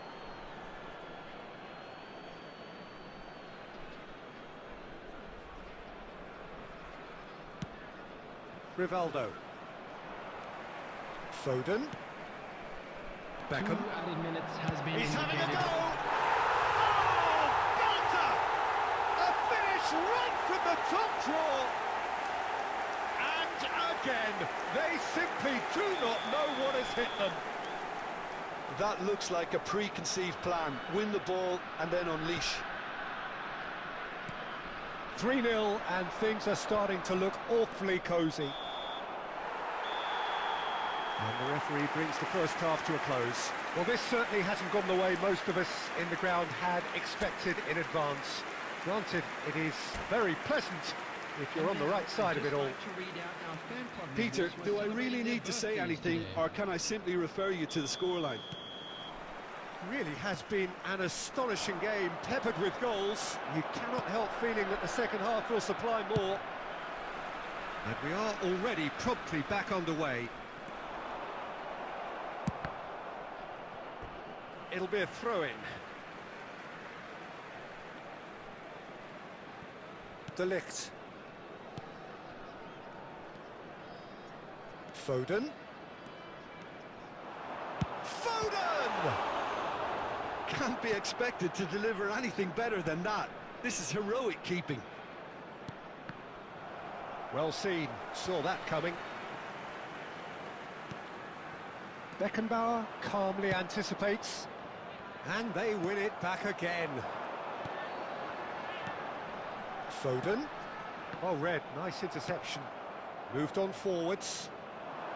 Speaker 1: Rivaldo. Foden. Beckham.
Speaker 3: 2 added minutes has been
Speaker 1: He's having a
Speaker 3: indicated.
Speaker 1: go! Oh, belter! A finish right from the top draw! And again, they simply do not know what has hit them.
Speaker 2: That looks like a preconceived plan. Win the ball and then unleash.
Speaker 1: 3-0 and things are starting to look awfully cosy. And the referee brings the first half to a close. Well, this certainly hasn't gone the way most of us in the ground had expected in advance. Granted, it is very pleasant if you're on the right side of it all.
Speaker 2: Peter, do I really need to say anything, or can I simply refer you to the scoreline?
Speaker 1: Really has been an astonishing game, peppered with goals. You cannot help feeling that the second half will supply more. And we are already promptly back underway. It'll be a throw-in. De Ligt. Foden. Foden!
Speaker 2: Can't be expected to deliver anything better than that. This is heroic keeping.
Speaker 1: Well seen, saw that coming. Beckenbauer calmly anticipates, and they win it back again. Foden. Oh, Red, nice interception. Moved on forwards.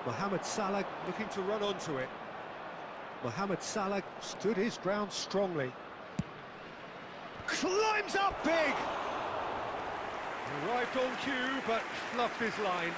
Speaker 1: Mohamed Salah looking to run onto it. Mohamed Salah stood his ground strongly. Climbs up big! Arrived on cue, but fluffed his line.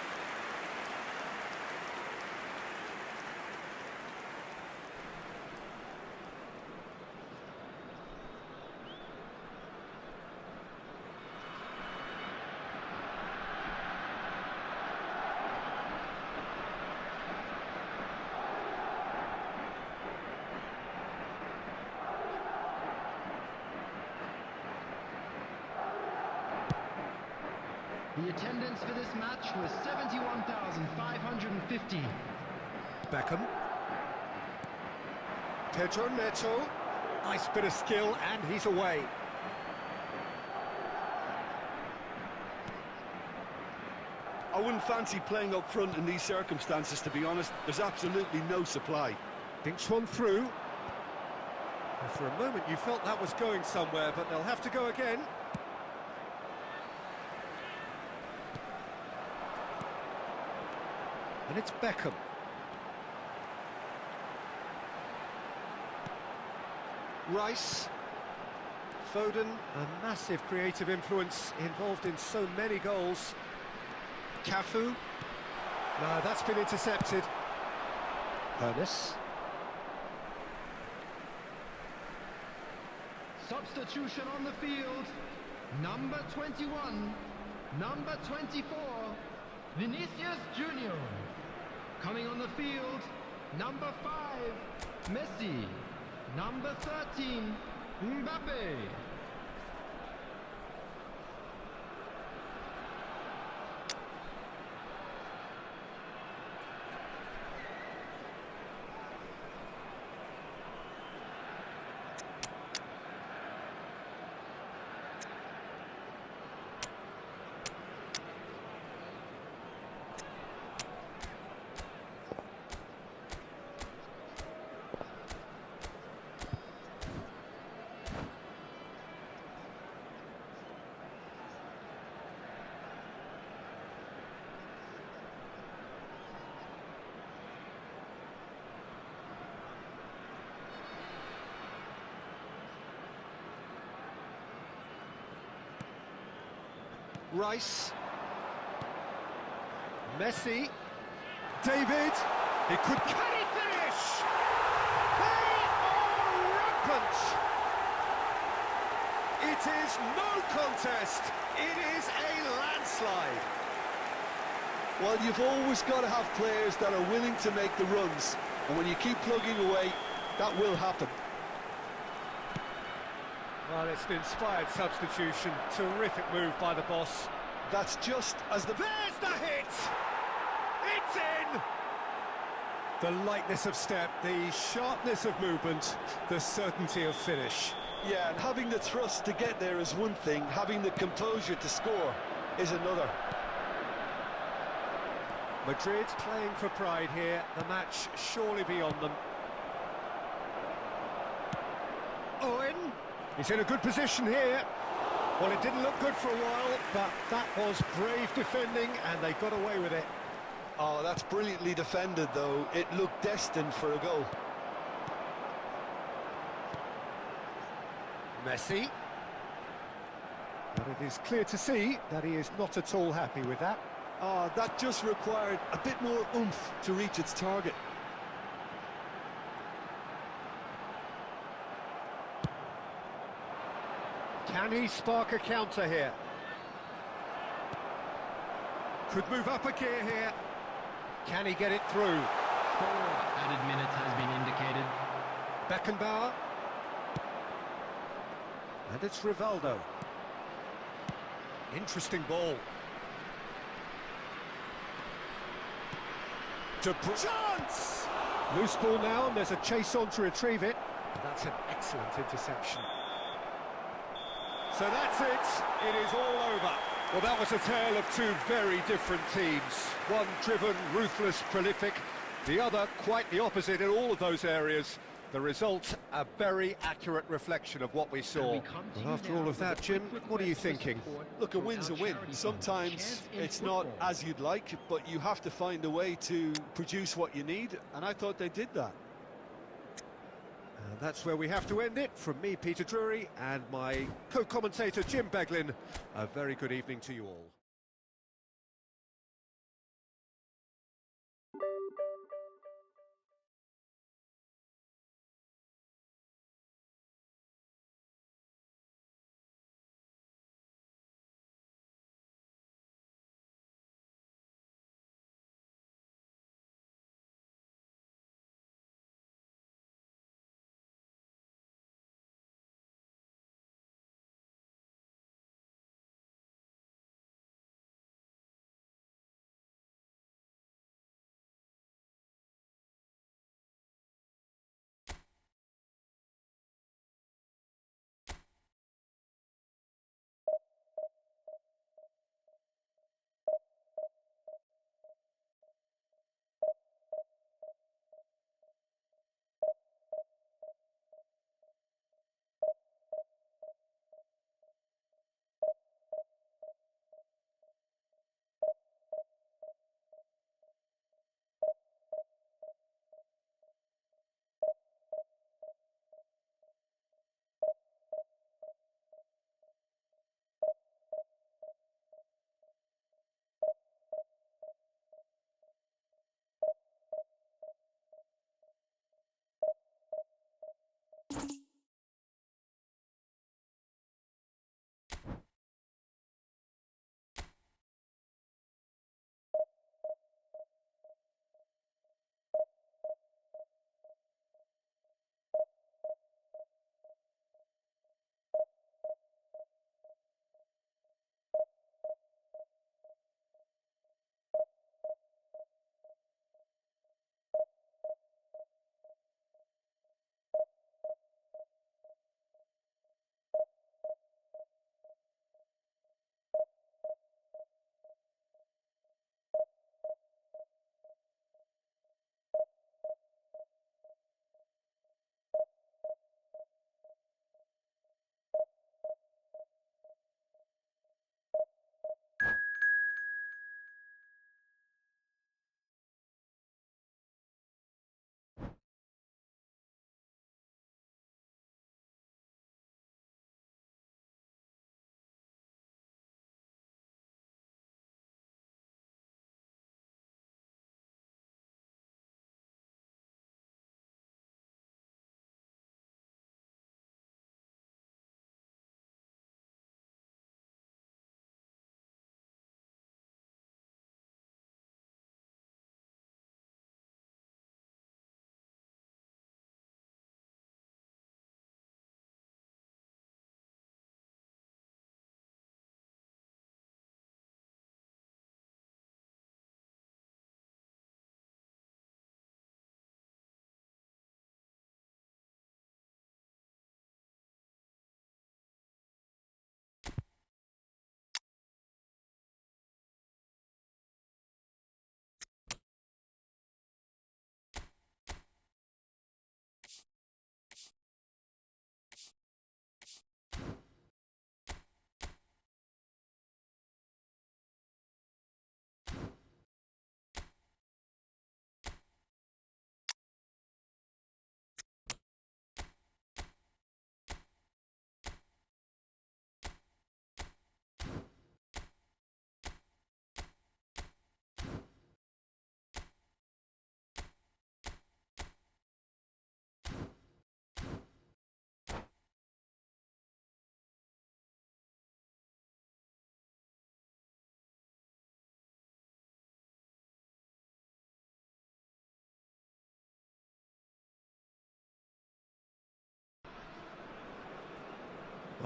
Speaker 3: The attendance for this match was 71,550.
Speaker 1: Beckham. Pedro Neto. Nice bit of skill, and he's away.
Speaker 2: I wouldn't fancy playing up front in these circumstances, to be honest. There's absolutely no supply.
Speaker 1: Thinks one through. And for a moment you felt that was going somewhere, but they'll have to go again. And it's Beckham. Rice. Foden, a massive creative influence involved in so many goals. Cafu. No, that's been intercepted. Ernest.
Speaker 3: Substitution on the field. Number 21, number 24, Vinicius Junior. Coming on the field, number 5, Messi. Number 13, Mbappe.
Speaker 1: Rice. Messi. David. It could... Can he finish? They are rampant. It is no contest. It is a landslide.
Speaker 2: Well, you've always got to have players that are willing to make the runs. And when you keep plugging away, that will happen.
Speaker 1: Well, it's an inspired substitution. Terrific move by the boss.
Speaker 2: That's just as the...
Speaker 1: There's the hit! It's in! The lightness of step, the sharpness of movement, the certainty of finish.
Speaker 2: Yeah, and having the thrust to get there is one thing. Having the composure to score is another.
Speaker 1: Madrid playing for pride here. The match surely beyond them. Owen. He's in a good position here. Well, it didn't look good for a while, but that was brave defending, and they got away with it.
Speaker 2: Oh, that's brilliantly defended, though. It looked destined for a goal.
Speaker 1: Messi. But it is clear to see that he is not at all happy with that.
Speaker 2: That just required a bit more oomph to reach its target.
Speaker 1: Can he spark a counter here? Could move up a gear here. Can he get it through?
Speaker 3: 4 added minutes has been indicated.
Speaker 1: Beckenbauer. And it's Rivaldo. Interesting ball. Chance! Loose ball now, and there's a chase on to retrieve it. That's an excellent interception. So that's it. It is all over. Well, that was a tale of two very different teams. One driven, ruthless, prolific. The other quite the opposite in all of those areas. The result, a very accurate reflection of what we saw. But after all of that, Jim, what are you thinking?
Speaker 2: Look, a win's a win. Sometimes it's not as you'd like, but you have to find a way to produce what you need, and I thought they did that.
Speaker 1: And that's where we have to end it. From me, Peter Drury, and my co-commentator, Jim Beglin. A very good evening to you all.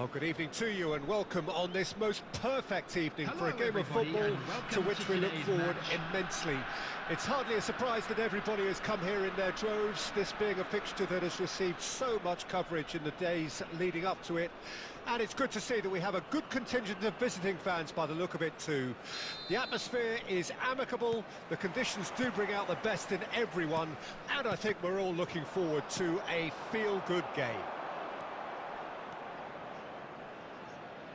Speaker 1: Well, good evening to you and welcome on this most perfect evening for a game of
Speaker 3: everybody,
Speaker 1: football
Speaker 3: and welcome
Speaker 1: to which
Speaker 3: to
Speaker 1: we look
Speaker 3: today's
Speaker 1: forward
Speaker 3: match.
Speaker 1: immensely. It's hardly a surprise that everybody has come here in their droves, this being a fixture that has received so much coverage in the days leading up to it. And it's good to see that we have a good contingent of visiting fans by the look of it too. The atmosphere is amicable, the conditions do bring out the best in everyone, and I think we're all looking forward to a feel-good game.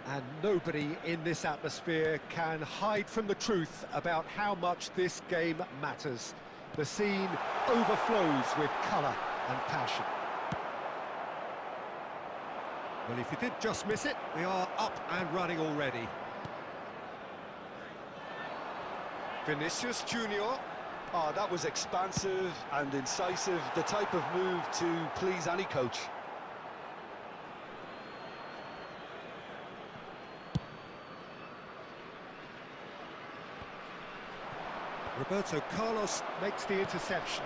Speaker 1: And nobody in this atmosphere can hide from the truth about how much this game matters. The scene overflows with colour and passion. Well, if you did just miss it, we are up and running already. Vinicius Junior.
Speaker 2: Oh, that was expansive and incisive, the type of move to please any coach.
Speaker 1: Roberto Carlos makes the interception.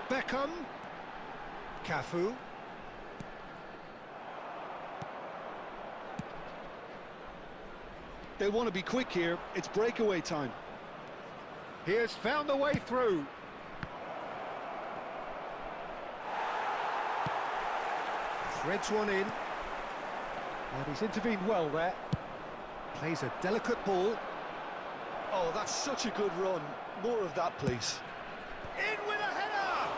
Speaker 1: Beckham. Cafu.
Speaker 2: They'll want to be quick here, it's breakaway time.
Speaker 1: He has found the way through. Threads one in. And he's intervened well there. Plays a delicate ball.
Speaker 2: Oh, that's such a good run. More of that, please.
Speaker 1: In with a header!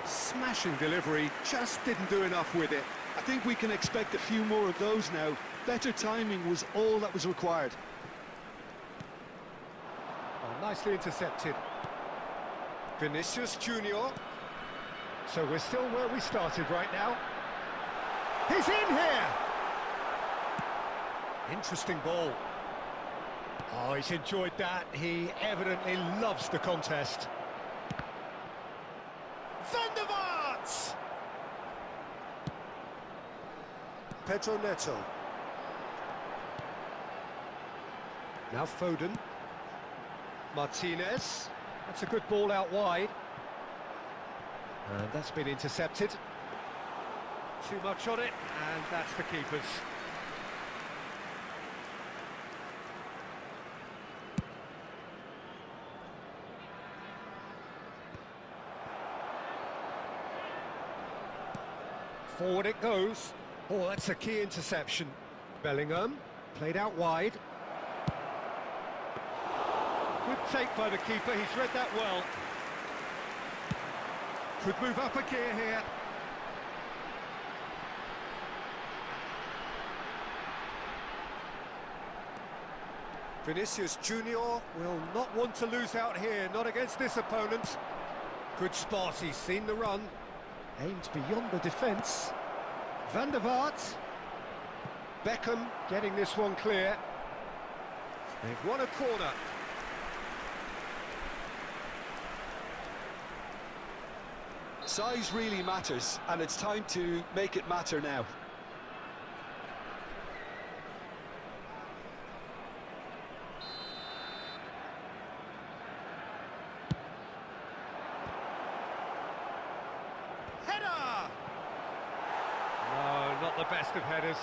Speaker 1: Smashing delivery, just didn't do enough with it.
Speaker 2: I think we can expect a few more of those now. Better timing was all that was required.
Speaker 1: Oh, nicely intercepted. Vinicius Junior. So we're still where we started right now. He's in here! Interesting ball. Oh, he's enjoyed that. He evidently loves the contest. Van der Vaart! Pedro Neto. Now Foden. Martinez. That's a good ball out wide. And that's been intercepted. Too much on it, and that's the keeper's. Forward it goes. Oh, that's a key interception. Bellingham, played out wide. Good take by the keeper, he's read that well. Could move up a gear here. Vinicius Junior will not want to lose out here, not against this opponent. Good spot, he's seen the run. Aimed beyond the defence. Van der Vaart. Beckham getting this one clear. They've won a corner.
Speaker 2: Size really matters, and it's time to make it matter now.
Speaker 1: Header! No, not the best of headers.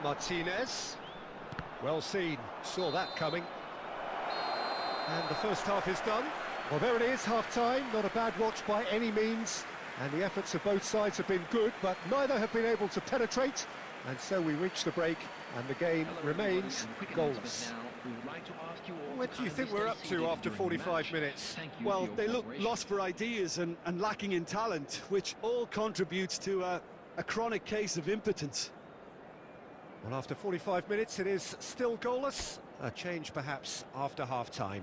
Speaker 1: Martinez. Well seen, saw that coming. And the first half is done. Well, there it is, half-time. Not a bad watch by any means. And the efforts of both sides have been good, but neither have been able to penetrate. And so we reach the break, and the game remains goalless. What do you think we're up to after 45 minutes?
Speaker 2: Well, they look lost for ideas and lacking in talent, which all contributes to a chronic case of impotence.
Speaker 1: Well, after 45 minutes, it is still goalless. A change, perhaps, after half-time.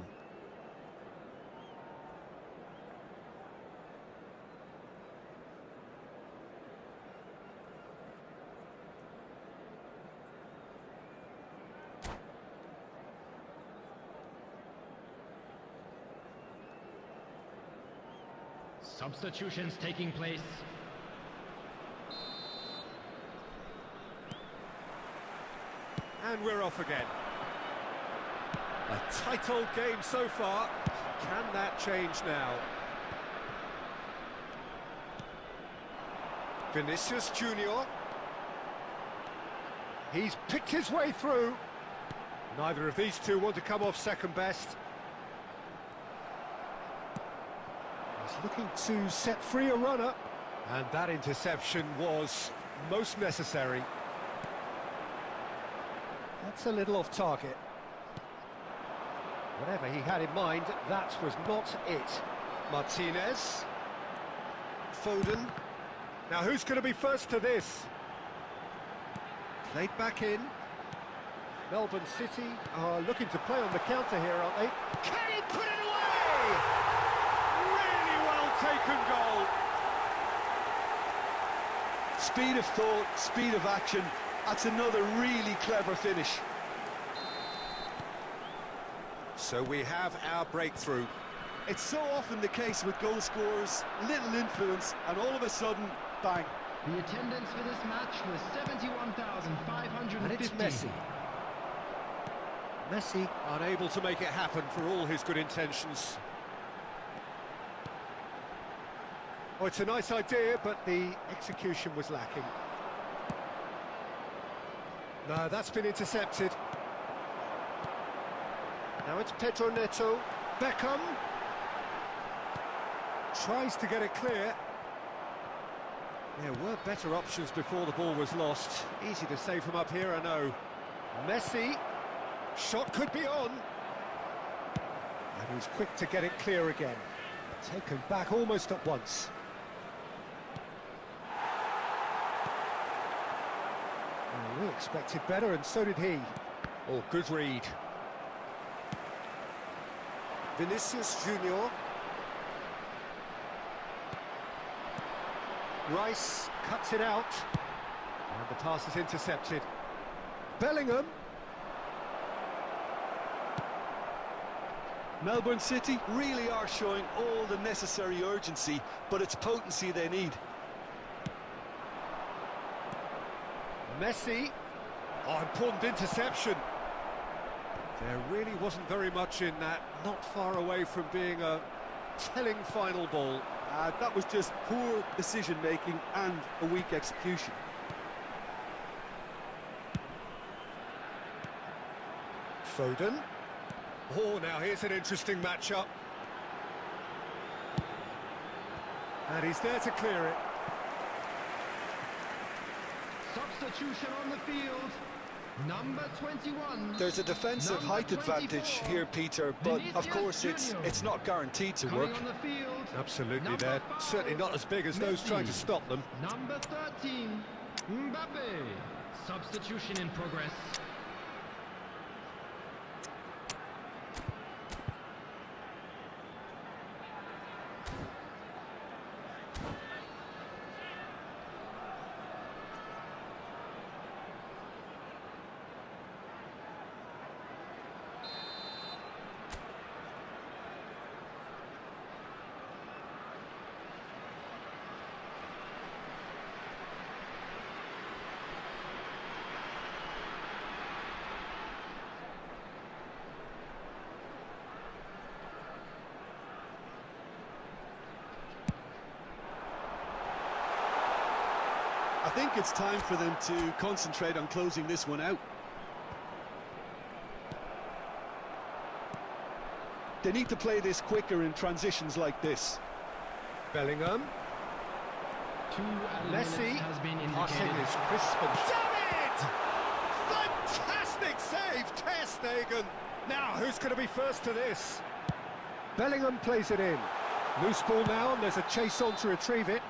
Speaker 3: Substitutions taking place.
Speaker 1: And we're off again. A tight old game so far. Can that change now? Vinicius Junior. He's picked his way through. Neither of these two want to come off second best. He's looking to set free a runner. And that interception was most necessary. That's a little off target. Whatever he had in mind, that was not it. Martinez. Foden. Now who's going to be first to this? Played back in. Melbourne City are looking to play on the counter here, aren't they? Can he put it away? Really well taken goal.
Speaker 2: Speed of thought, speed of action. That's another really clever finish.
Speaker 1: So we have our breakthrough.
Speaker 2: It's so often the case with goal scorers, little influence, and all of a sudden, bang.
Speaker 3: The attendance for this match was 71,550.
Speaker 1: And it's Messi. Messi unable to make it happen for all his good intentions. Oh, it's a nice idea, but the execution was lacking. No, that's been intercepted. Now it's Pedro Neto. Beckham. Tries to get it clear. There were better options before the ball was lost. Easy to save from up here, I know. Messi. Shot could be on. And he's quick to get it clear again. Taken back almost at once. We expected better, and so did he. Oh, good read. Vinicius Junior. Rice cuts it out. And the pass is intercepted. Bellingham.
Speaker 2: Melbourne City really are showing all the necessary urgency, but it's potency they need.
Speaker 1: Messi. Oh, important interception. There really wasn't very much in that, not far away from being a telling final ball.
Speaker 2: That was just poor decision-making and a weak execution.
Speaker 1: Foden. Oh, now here's an interesting matchup. And he's there to clear it.
Speaker 3: Substitution on the field. Number 21.
Speaker 2: There's a defensive height advantage here, Peter, but of course it's not guaranteed to work.
Speaker 3: On the field.
Speaker 1: Absolutely, they're certainly not as big as those trying to stop them.
Speaker 3: Number 13. Mbappe. Substitution in progress.
Speaker 2: I think it's time for them to concentrate on closing this one out. They need to play this quicker in transitions like this.
Speaker 1: Bellingham.
Speaker 3: 2
Speaker 1: Messi.
Speaker 3: has been
Speaker 1: Passing
Speaker 3: indicated.
Speaker 1: is crisp and... Damn it! Fantastic save, Ter Stegen. Now, who's going to be first to this? Bellingham plays it in. Loose ball now, and there's a chase on to retrieve it.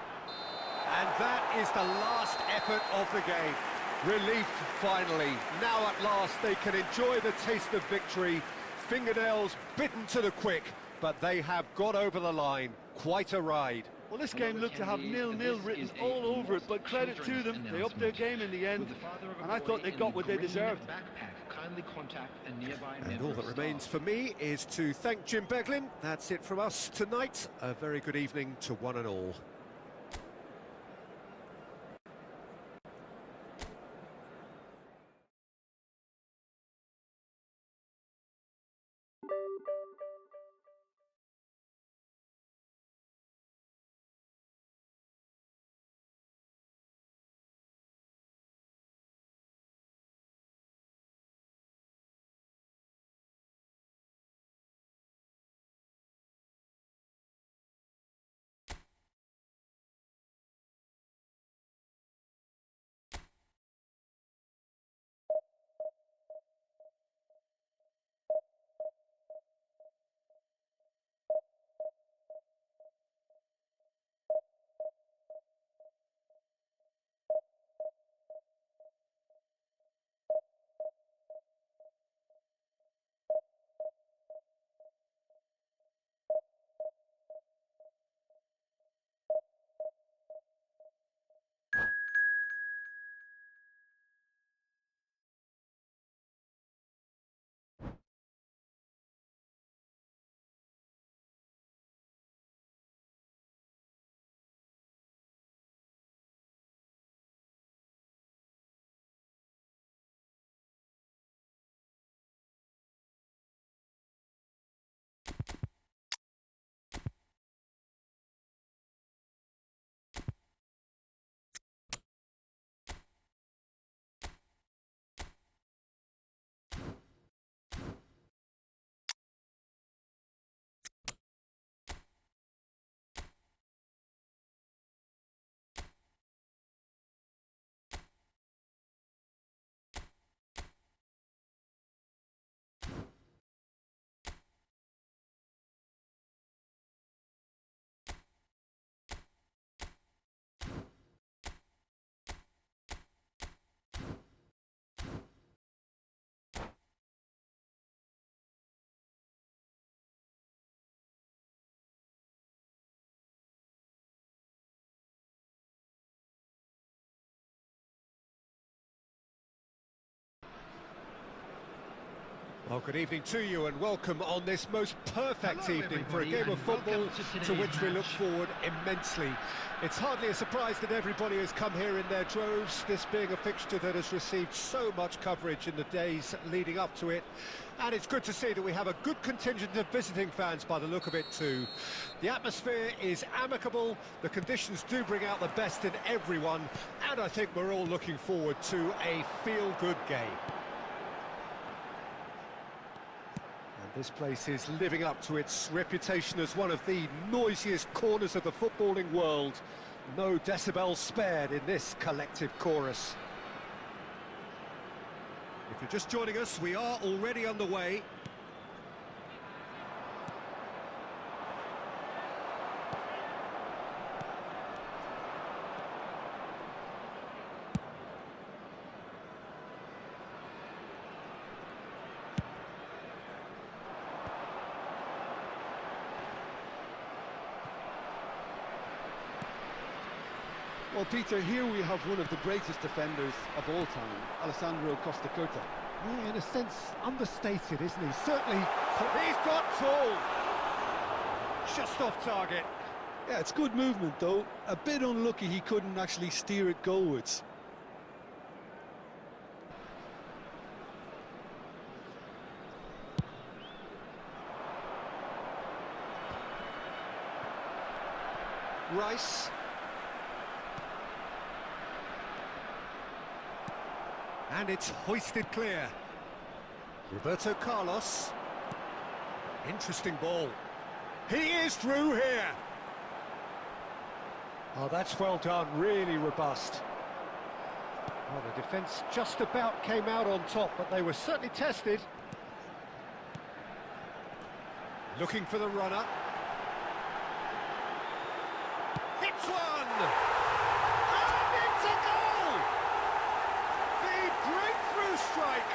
Speaker 1: And that is the last effort of the game. Relief, finally. Now at last they can enjoy the taste of victory. Fingernails bitten to the quick, but they have got over the line. Quite a ride.
Speaker 2: Well, this game looked to have 0-0 written all over it, but credit to them. They upped their game in the end, and I thought they got what they deserved.
Speaker 1: And all that remains for me is to thank Jim Beglin. That's it from us tonight. A very good evening to one and all. Well, good evening to you and welcome on this most perfect
Speaker 3: Hello,
Speaker 1: evening for a
Speaker 3: everybody,
Speaker 1: game of
Speaker 3: and
Speaker 1: football
Speaker 3: welcome to
Speaker 1: to which
Speaker 3: today's
Speaker 1: we look
Speaker 3: match.
Speaker 1: forward immensely. It's hardly a surprise that everybody has come here in their droves, this being a fixture that has received so much coverage in the days leading up to it. And it's good to see that we have a good contingent of visiting fans by the look of it too. The atmosphere is amicable, the conditions do bring out the best in everyone, and I think we're all looking forward to a feel-good game. This place is living up to its reputation as one of the noisiest corners of the footballing world. No decibels spared in this collective chorus. If you're just joining us, we are already underway.
Speaker 2: Well, Peter, here we have one of the greatest defenders of all time, Alessandro Costa Curta.
Speaker 1: Yeah, in a sense, understated, isn't he? Certainly, he's got tall. Just off target.
Speaker 2: Yeah, it's good movement, though. A bit unlucky he couldn't actually steer it goalwards.
Speaker 1: Rice. And it's hoisted clear. Roberto Carlos. Interesting ball. He is through here. Oh, that's well done, really robust. Well, the defence just about came out on top, but they were certainly tested. Looking for the runner. Hits one! And it's a goal! The breakthrough strike!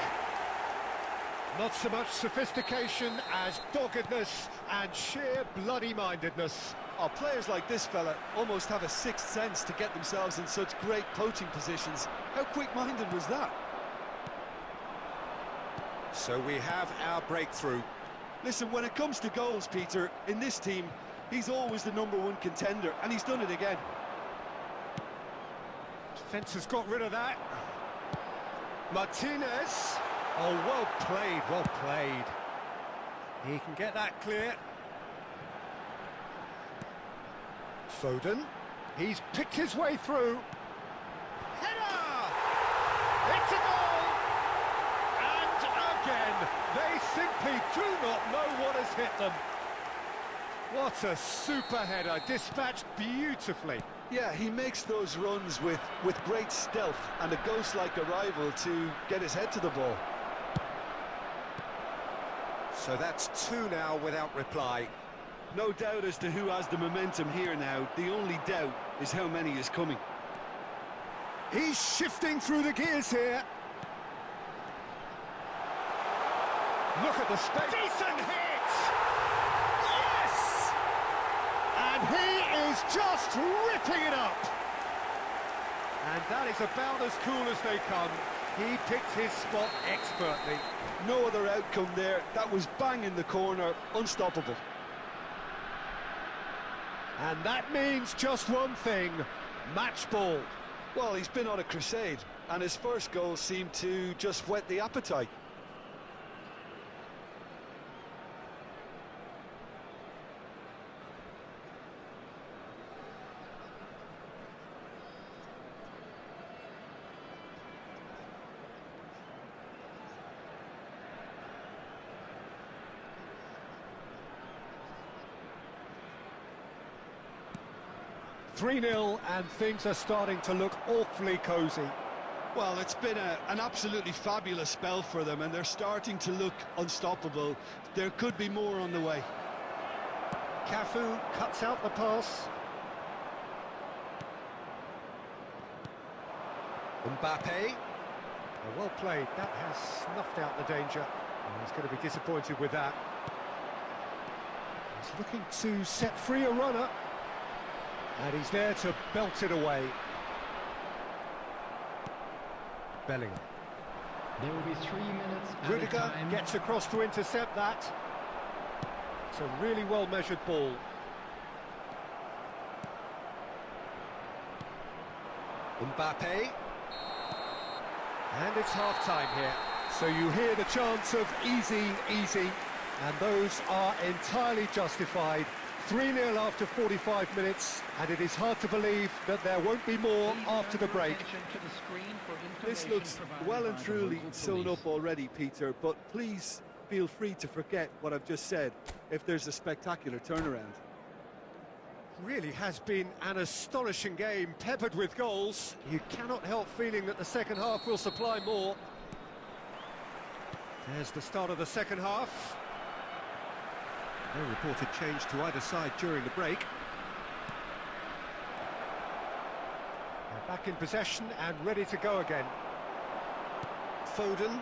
Speaker 1: Not so much sophistication as doggedness and sheer bloody-mindedness.
Speaker 2: Oh, players like this fella almost have a sixth sense to get themselves in such great poaching positions. How quick-minded was that?
Speaker 1: So we have our breakthrough.
Speaker 2: Listen, when it comes to goals, Peter, in this team, he's always the #1 contender, and he's done it again.
Speaker 1: Defence has got rid of that. Martinez. Oh, well played, well played. He can get that clear. Foden. He's picked his way through. Header! It's a goal! And again, they simply do not know what has hit them. What a super header, dispatched beautifully.
Speaker 2: Yeah, he makes those runs with great stealth and a ghost-like arrival to get his head to the ball.
Speaker 1: So that's 2 now without reply.
Speaker 2: No doubt as to who has the momentum here now. The only doubt is how many is coming.
Speaker 1: He's shifting through the gears here. Look at the space. Decent hit! Yes! And he is just ripping it up. And that is about as cool as they come. He picked his spot expertly.
Speaker 2: No other outcome there. That was bang in the corner, unstoppable.
Speaker 1: And that means just one thing, match ball.
Speaker 2: Well, he's been on a crusade, and his first goal seemed to just whet the appetite.
Speaker 1: (3-0) and things are starting to look awfully cosy.
Speaker 2: Well, it's been an absolutely fabulous spell for them, and they're starting to look unstoppable. There could be more on the way.
Speaker 1: Cafu cuts out the pass. Mbappe. Oh, well played. That has snuffed out the danger. And he's going to be disappointed with that. He's looking to set free a runner. And he's there to belt it away. Bellingham.
Speaker 3: There will be 3 minutes at a
Speaker 1: Rudiger
Speaker 3: time.
Speaker 1: gets across to intercept that. It's a really well-measured ball. Mbappe. And it's half-time here. So you hear the chants of easy, easy, and those are entirely justified. 3-0 after 45 minutes, and it is hard to believe that there won't be more after the break.
Speaker 2: This looks well and truly sewn up already, Peter, but please feel free to forget what I've just said if there's a spectacular turnaround.
Speaker 1: Really has been an astonishing game, peppered with goals. You cannot help feeling that the second half will supply more. There's the start of the second half. No reported change to either side during the break. They're back in possession and ready to go again. Foden.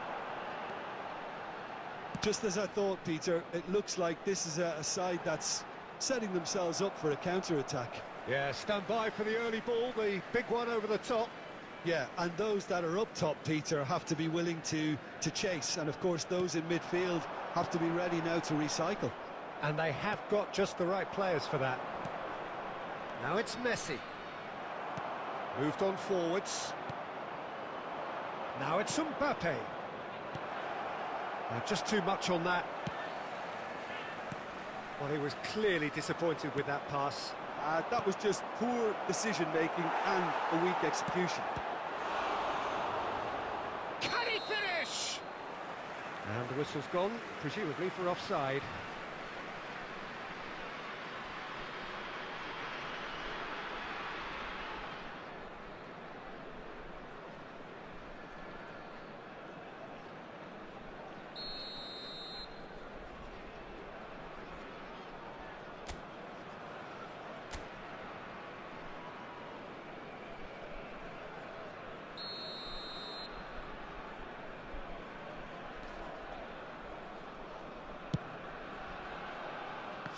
Speaker 2: Just as I thought, Peter, it looks like this is a side that's setting themselves up for a counter-attack.
Speaker 1: Yeah, stand by for the early ball, the big one over the top.
Speaker 2: Yeah, and those that are up top, Peter, have to be willing to chase, and of course those in midfield have to be ready now to recycle.
Speaker 1: And they have got just the right players for that. Now it's Messi. Moved on forwards. Now it's Mbappe. Just too much on that. Well, he was clearly disappointed with that pass.
Speaker 2: That was just poor decision-making and a weak execution.
Speaker 1: Can he finish? And the whistle's gone, presumably for offside.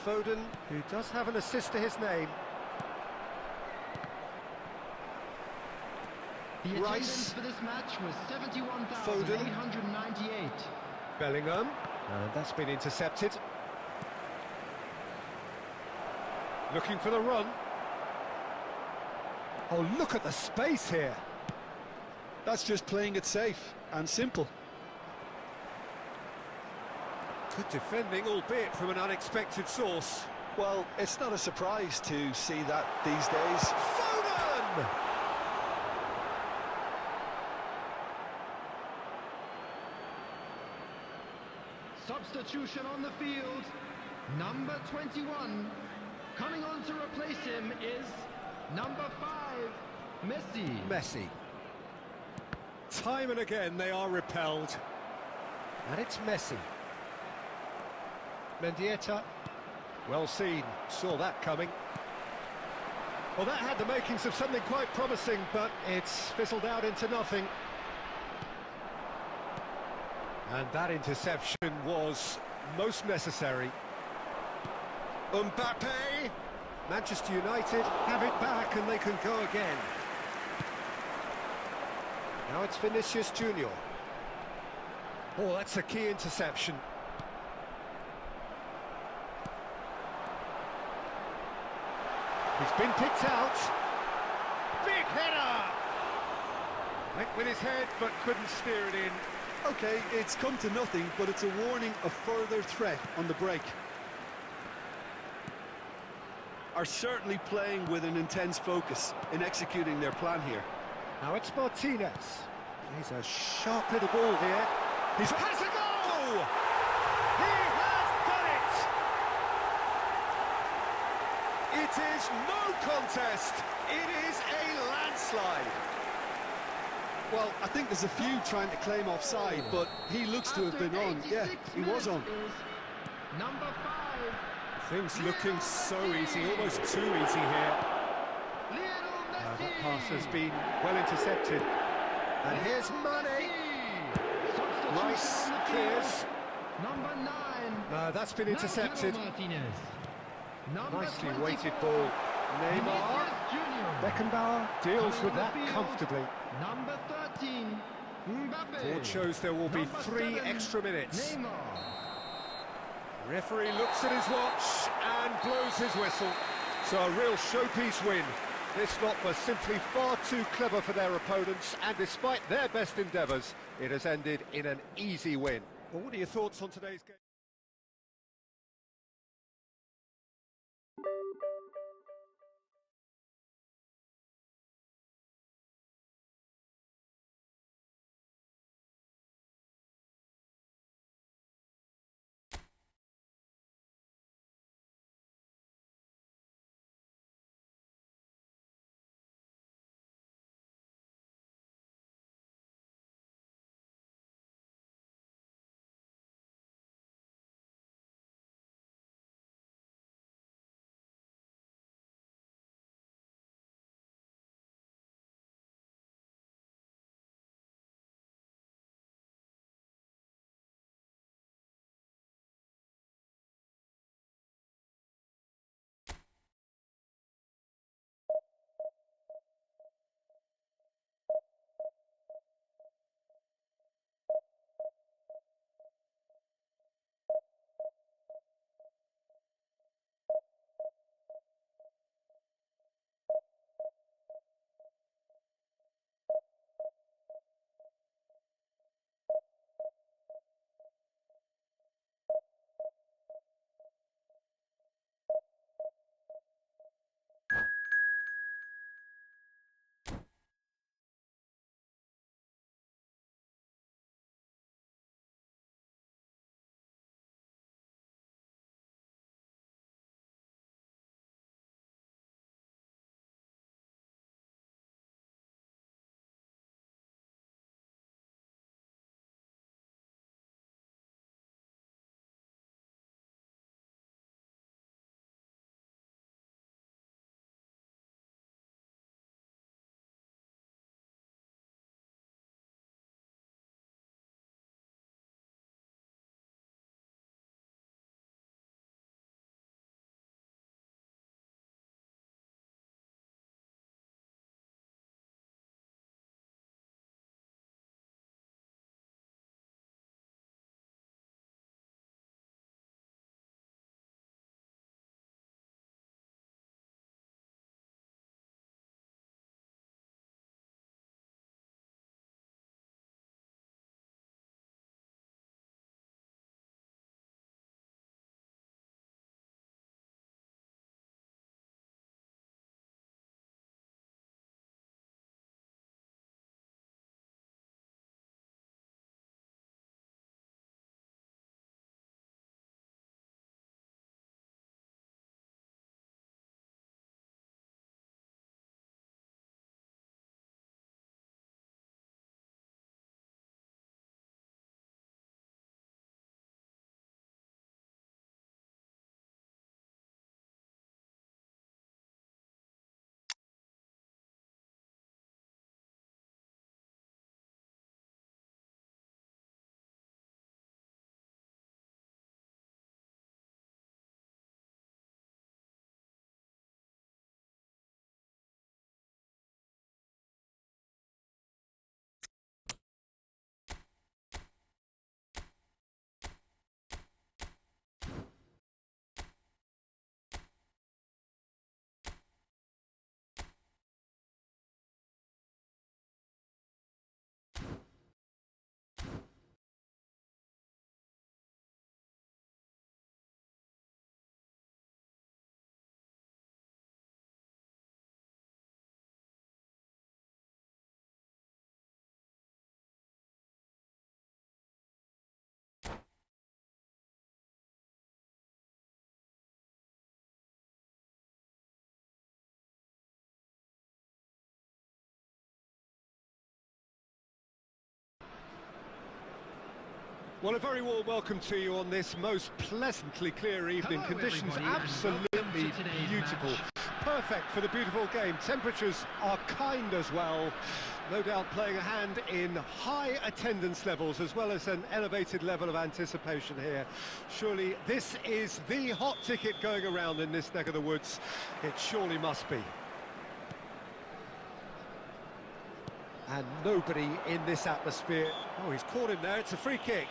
Speaker 1: Foden, who does have an assist to his name.
Speaker 3: The attendance
Speaker 1: Rice.
Speaker 3: for this match was 71,898.
Speaker 1: Bellingham, and that's been intercepted. Looking for the run. Oh, look at the space here.
Speaker 2: That's just playing it safe and simple.
Speaker 1: Good defending, albeit from an unexpected source.
Speaker 2: Well, it's not a surprise to see that these days.
Speaker 1: Foden!
Speaker 3: Substitution on the field. Number 21. Coming on to replace him is number 5, Messi.
Speaker 1: Messi. Time and again they are repelled. And it's Messi. Mendieta. Well seen, saw that coming. Well, that had the makings of something quite promising, but it's fizzled out into nothing. And that interception was most necessary. Mbappe! Manchester United have it back and they can go again. Now it's Vinicius Junior. Oh, that's a key interception. He's been picked out. Big header! Went with his head, but couldn't steer it in.
Speaker 2: Okay, it's come to nothing, but it's a warning of further threat on the break. Are certainly playing with an intense focus in executing their plan here.
Speaker 1: Now it's Martinez. Plays a sharp little ball here. He's has a goal! He has done it! It is no contest. It is a landslide.
Speaker 2: Well, I think there's a few trying to claim offside, but he looks to have been on. Yeah, he was on.
Speaker 3: Number 5.
Speaker 1: Things looking so easy, almost too easy here. That pass has been well intercepted. And here's Mane. Rice clears.
Speaker 3: Number 9.
Speaker 1: No, that's been intercepted.
Speaker 3: Martinez.
Speaker 1: Nicely weighted ball. Neymar. Beckenbauer deals with that comfortably.
Speaker 3: Number 13.
Speaker 1: Board shows there will be 3 extra minutes. Referee looks at his watch and blows his whistle. So a real showpiece win. This lot were simply far too clever for their opponents, and despite their best endeavours, it has ended in an easy win. Well, what are your thoughts on today's game? Well, a very warm welcome to you on this most pleasantly clear evening.
Speaker 3: Hello,
Speaker 1: Conditions
Speaker 3: everybody,
Speaker 1: absolutely beautiful.
Speaker 3: match.
Speaker 1: Perfect for the beautiful game. Temperatures are kind as well. No doubt playing a hand in high attendance levels as well as an elevated level of anticipation here. Surely this is the hot ticket going around in this neck of the woods. It surely must be. And nobody in this atmosphere. Oh, he's caught him there, it's a free kick.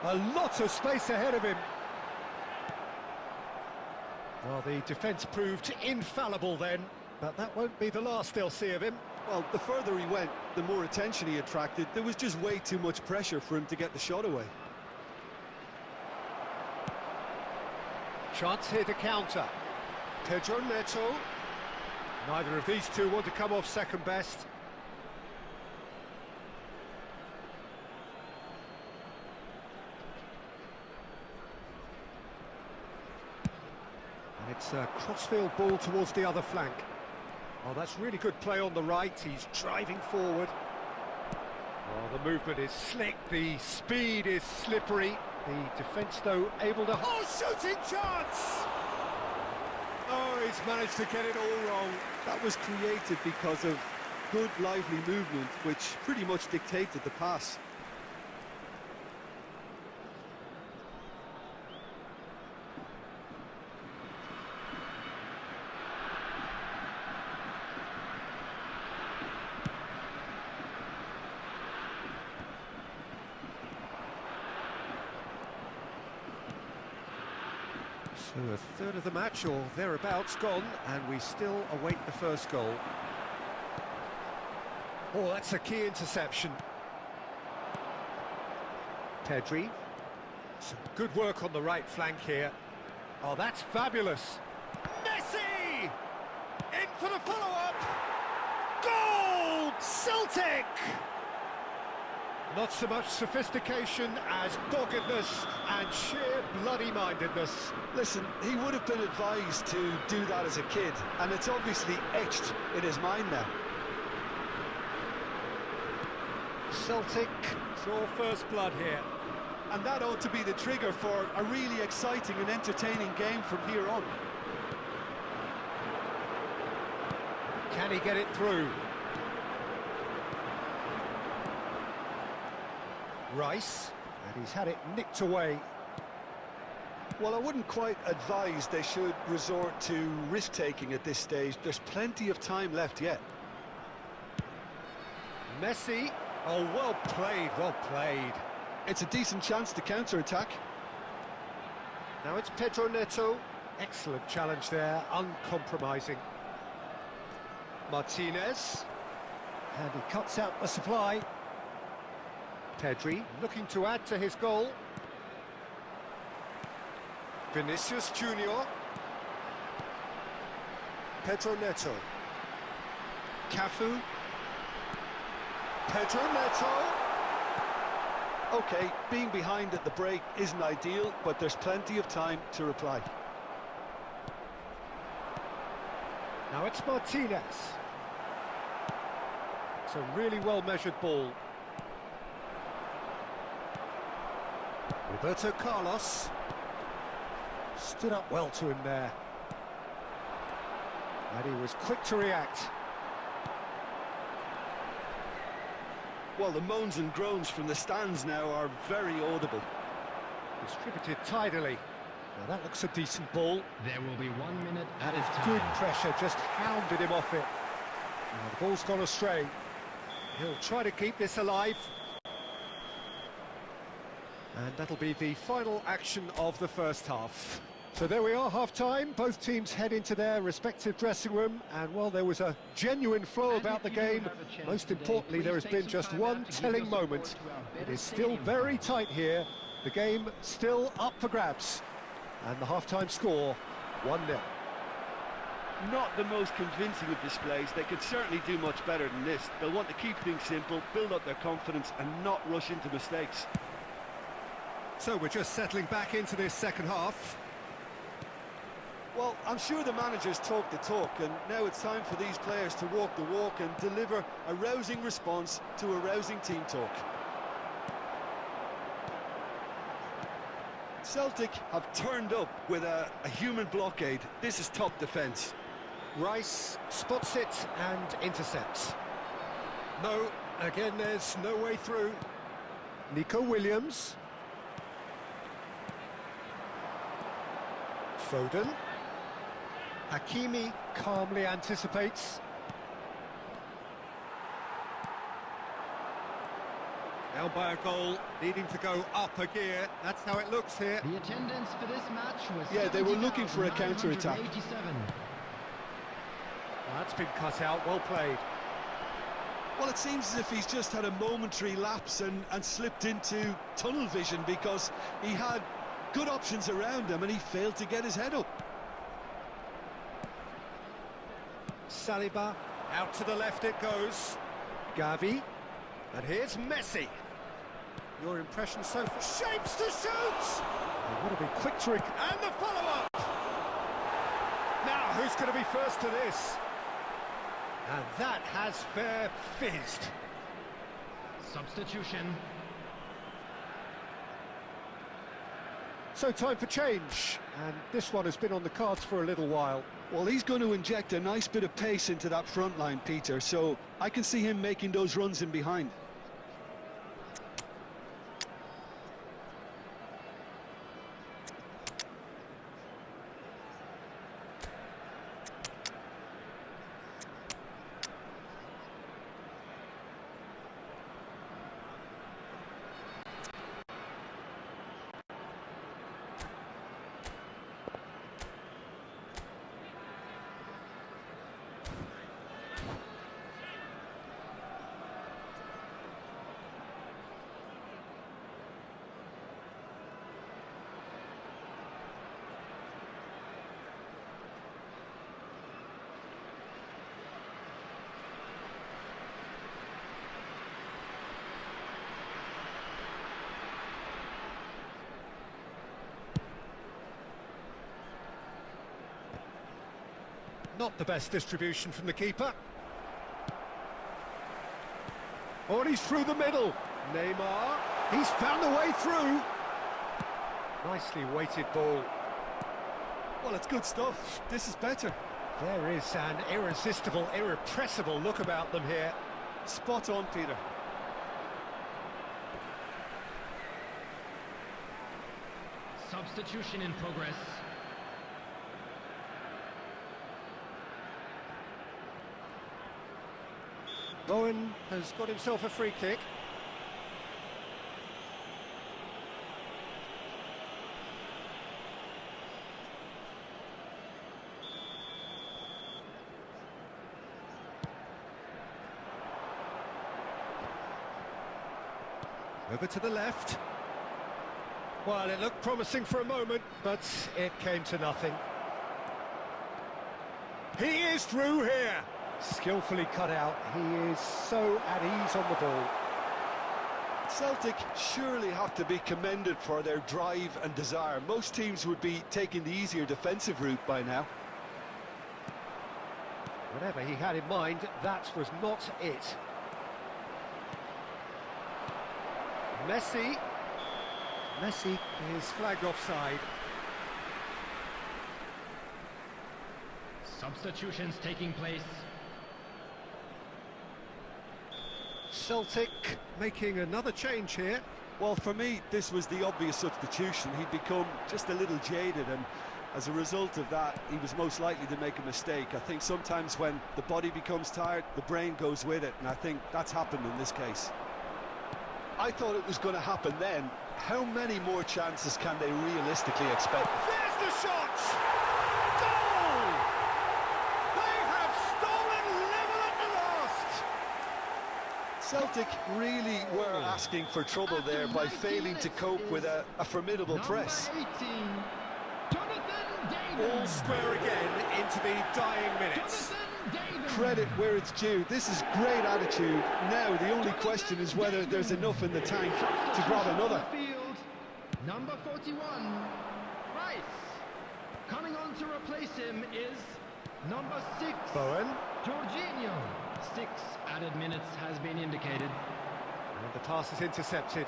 Speaker 1: A lot of space ahead of him. Well, the defence proved infallible then, but that won't be the last they'll see of him.
Speaker 2: Well, the further he went, the more attention he attracted. There was just way too much pressure for him to get the shot away.
Speaker 1: Chance here to counter. Pedro Neto. Neither of these two want to come off second best. And it's a crossfield ball towards the other flank. Oh, that's really good play on the right. He's driving forward. Oh, the movement is slick. The speed is slippery. The defence, though, able to... Oh, shooting chance! Oh, he's managed to get it all wrong.
Speaker 2: That was created because of good, lively movement, which pretty much dictated the pass.
Speaker 1: So a third of the match, or thereabouts, gone, and we still await the first goal. Oh, that's a key interception. Pedri. Some good work on the right flank here. Oh, that's fabulous. Messi! In for the follow-up! Goal! Celtic! Not so much sophistication as doggedness and sheer bloody-mindedness.
Speaker 2: Listen, he would have been advised to do that as a kid, and it's obviously etched in his mind now.
Speaker 1: Celtic draw first blood here.
Speaker 2: And that ought to be the trigger for a really exciting and entertaining game from here on.
Speaker 1: Can he get it through? Rice, and he's had it nicked away.
Speaker 2: Well, I wouldn't quite advise they should resort to risk-taking at this stage. There's plenty of time left yet.
Speaker 1: Messi, oh, well played, well played.
Speaker 2: It's a decent chance to counter-attack.
Speaker 1: Now it's Pedro Neto. Excellent challenge there, uncompromising. Martinez, and he cuts out the supply. Pedri looking to add to his goal. Vinicius Junior. Pedro Neto. Cafu. Pedro Neto.
Speaker 2: OK, being behind at the break isn't ideal, but there's plenty of time to reply.
Speaker 1: Now it's Martinez. It's a really well-measured ball. Roberto Carlos stood up well to him there, and he was quick to react.
Speaker 2: Well, the moans and groans from the stands now are very audible.
Speaker 1: Distributed tidily. Now that looks a decent ball.
Speaker 3: There will be 1 minute
Speaker 1: That
Speaker 3: at
Speaker 1: is
Speaker 3: a time.
Speaker 1: good pressure, just hounded him off it. Now the ball's gone astray. He'll try to keep this alive. And that'll be the final action of the first half. So there we are, half-time. Both teams head into their respective dressing room. And while there was a genuine flow about the game, most importantly, there has been just one telling moment. It is still very tight here. The game still up for grabs. And the half-time score, 1-0.
Speaker 2: Not the most convincing of displays. They could certainly do much better than this. They'll want to keep things simple, build up their confidence and not rush into mistakes.
Speaker 1: So we're just settling back into this second half.
Speaker 2: Well, I'm sure the managers talk the talk, and now it's time for these players to walk the walk and deliver a rousing response to a rousing team talk. Celtic have turned up with a human blockade. This is top defence.
Speaker 1: Rice spots it and intercepts. No, again there's no way through. Nico Williams. Foden. Hakimi calmly anticipates. Now by a goal, needing to go up a gear. That's how it looks here.
Speaker 3: The attendance for this match was
Speaker 2: Yeah, they were looking for a counter-attack.
Speaker 1: That's been cut out, well played.
Speaker 2: Well, it seems as if he's just had a momentary lapse and slipped into tunnel vision, because he had good options around him and he failed to get his head up.
Speaker 1: Saliba, out to the left it goes. Gavi, and here's Messi. Your impression so far? Shapes to shoot! Oh, what a big quick trick, and the follow-up! Now, who's going to be first to this? And that has fair fizzed.
Speaker 3: Substitution.
Speaker 1: So time for change, and this one has been on the cards for a little while.
Speaker 2: Well, he's going to inject a nice bit of pace into that front line, Peter, so I can see him making those runs in behind.
Speaker 1: Not the best distribution from the keeper. Oh, and he's through the middle. Neymar, he's found the way through. Nicely weighted ball.
Speaker 2: Well, it's good stuff. This is better.
Speaker 1: There is an irresistible, irrepressible look about them here.
Speaker 2: Spot on, Peter.
Speaker 3: Substitution in progress.
Speaker 1: Bowen has got himself a free kick. Over to the left. Well, it looked promising for a moment, but it came to nothing. He is through here. Skillfully cut out. He is so at ease on the ball.
Speaker 2: Celtic surely have to be commended for their drive and desire. Most teams would be taking the easier defensive route by now.
Speaker 1: Whatever he had in mind, that was not it. Messi. Messi is flagged offside.
Speaker 3: Substitutions taking place.
Speaker 1: Celtic making another change here.
Speaker 2: Well, for me, this was the obvious substitution. He'd become just a little jaded, and as a result of that, he was most likely to make a mistake. I think sometimes when the body becomes tired, the brain goes with it, and I think that's happened in this case. I thought it was going to happen then. How many more chances can they realistically expect?
Speaker 1: There's the shot! Goal! They have stolen level at the last!
Speaker 2: Celtic really were asking for trouble there by failing to cope with a formidable press.
Speaker 3: Number 18, Jonathan David.
Speaker 1: All square again into the dying minutes.
Speaker 2: Credit where it's due. This is great attitude. Now the only question is whether there's enough in the tank to grab another.
Speaker 3: Number 41, Rice. Coming on to replace him is number 6,
Speaker 1: Bowen.
Speaker 3: Jorginho. 6 added minutes has been indicated.
Speaker 1: And the pass is intercepted.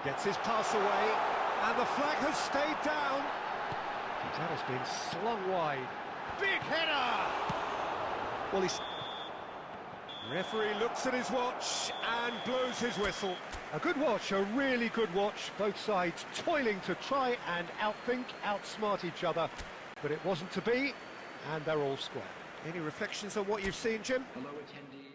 Speaker 1: Gets his pass away. And the flag has stayed down. That has been slung wide. Big header! Well, he's... Referee looks at his watch and blows his whistle. A good watch, a really good watch. Both sides toiling to try and outthink, outsmart each other. But it wasn't to be, and they're all square. Any reflections on what you've seen, Jim?
Speaker 3: Hello, attendees.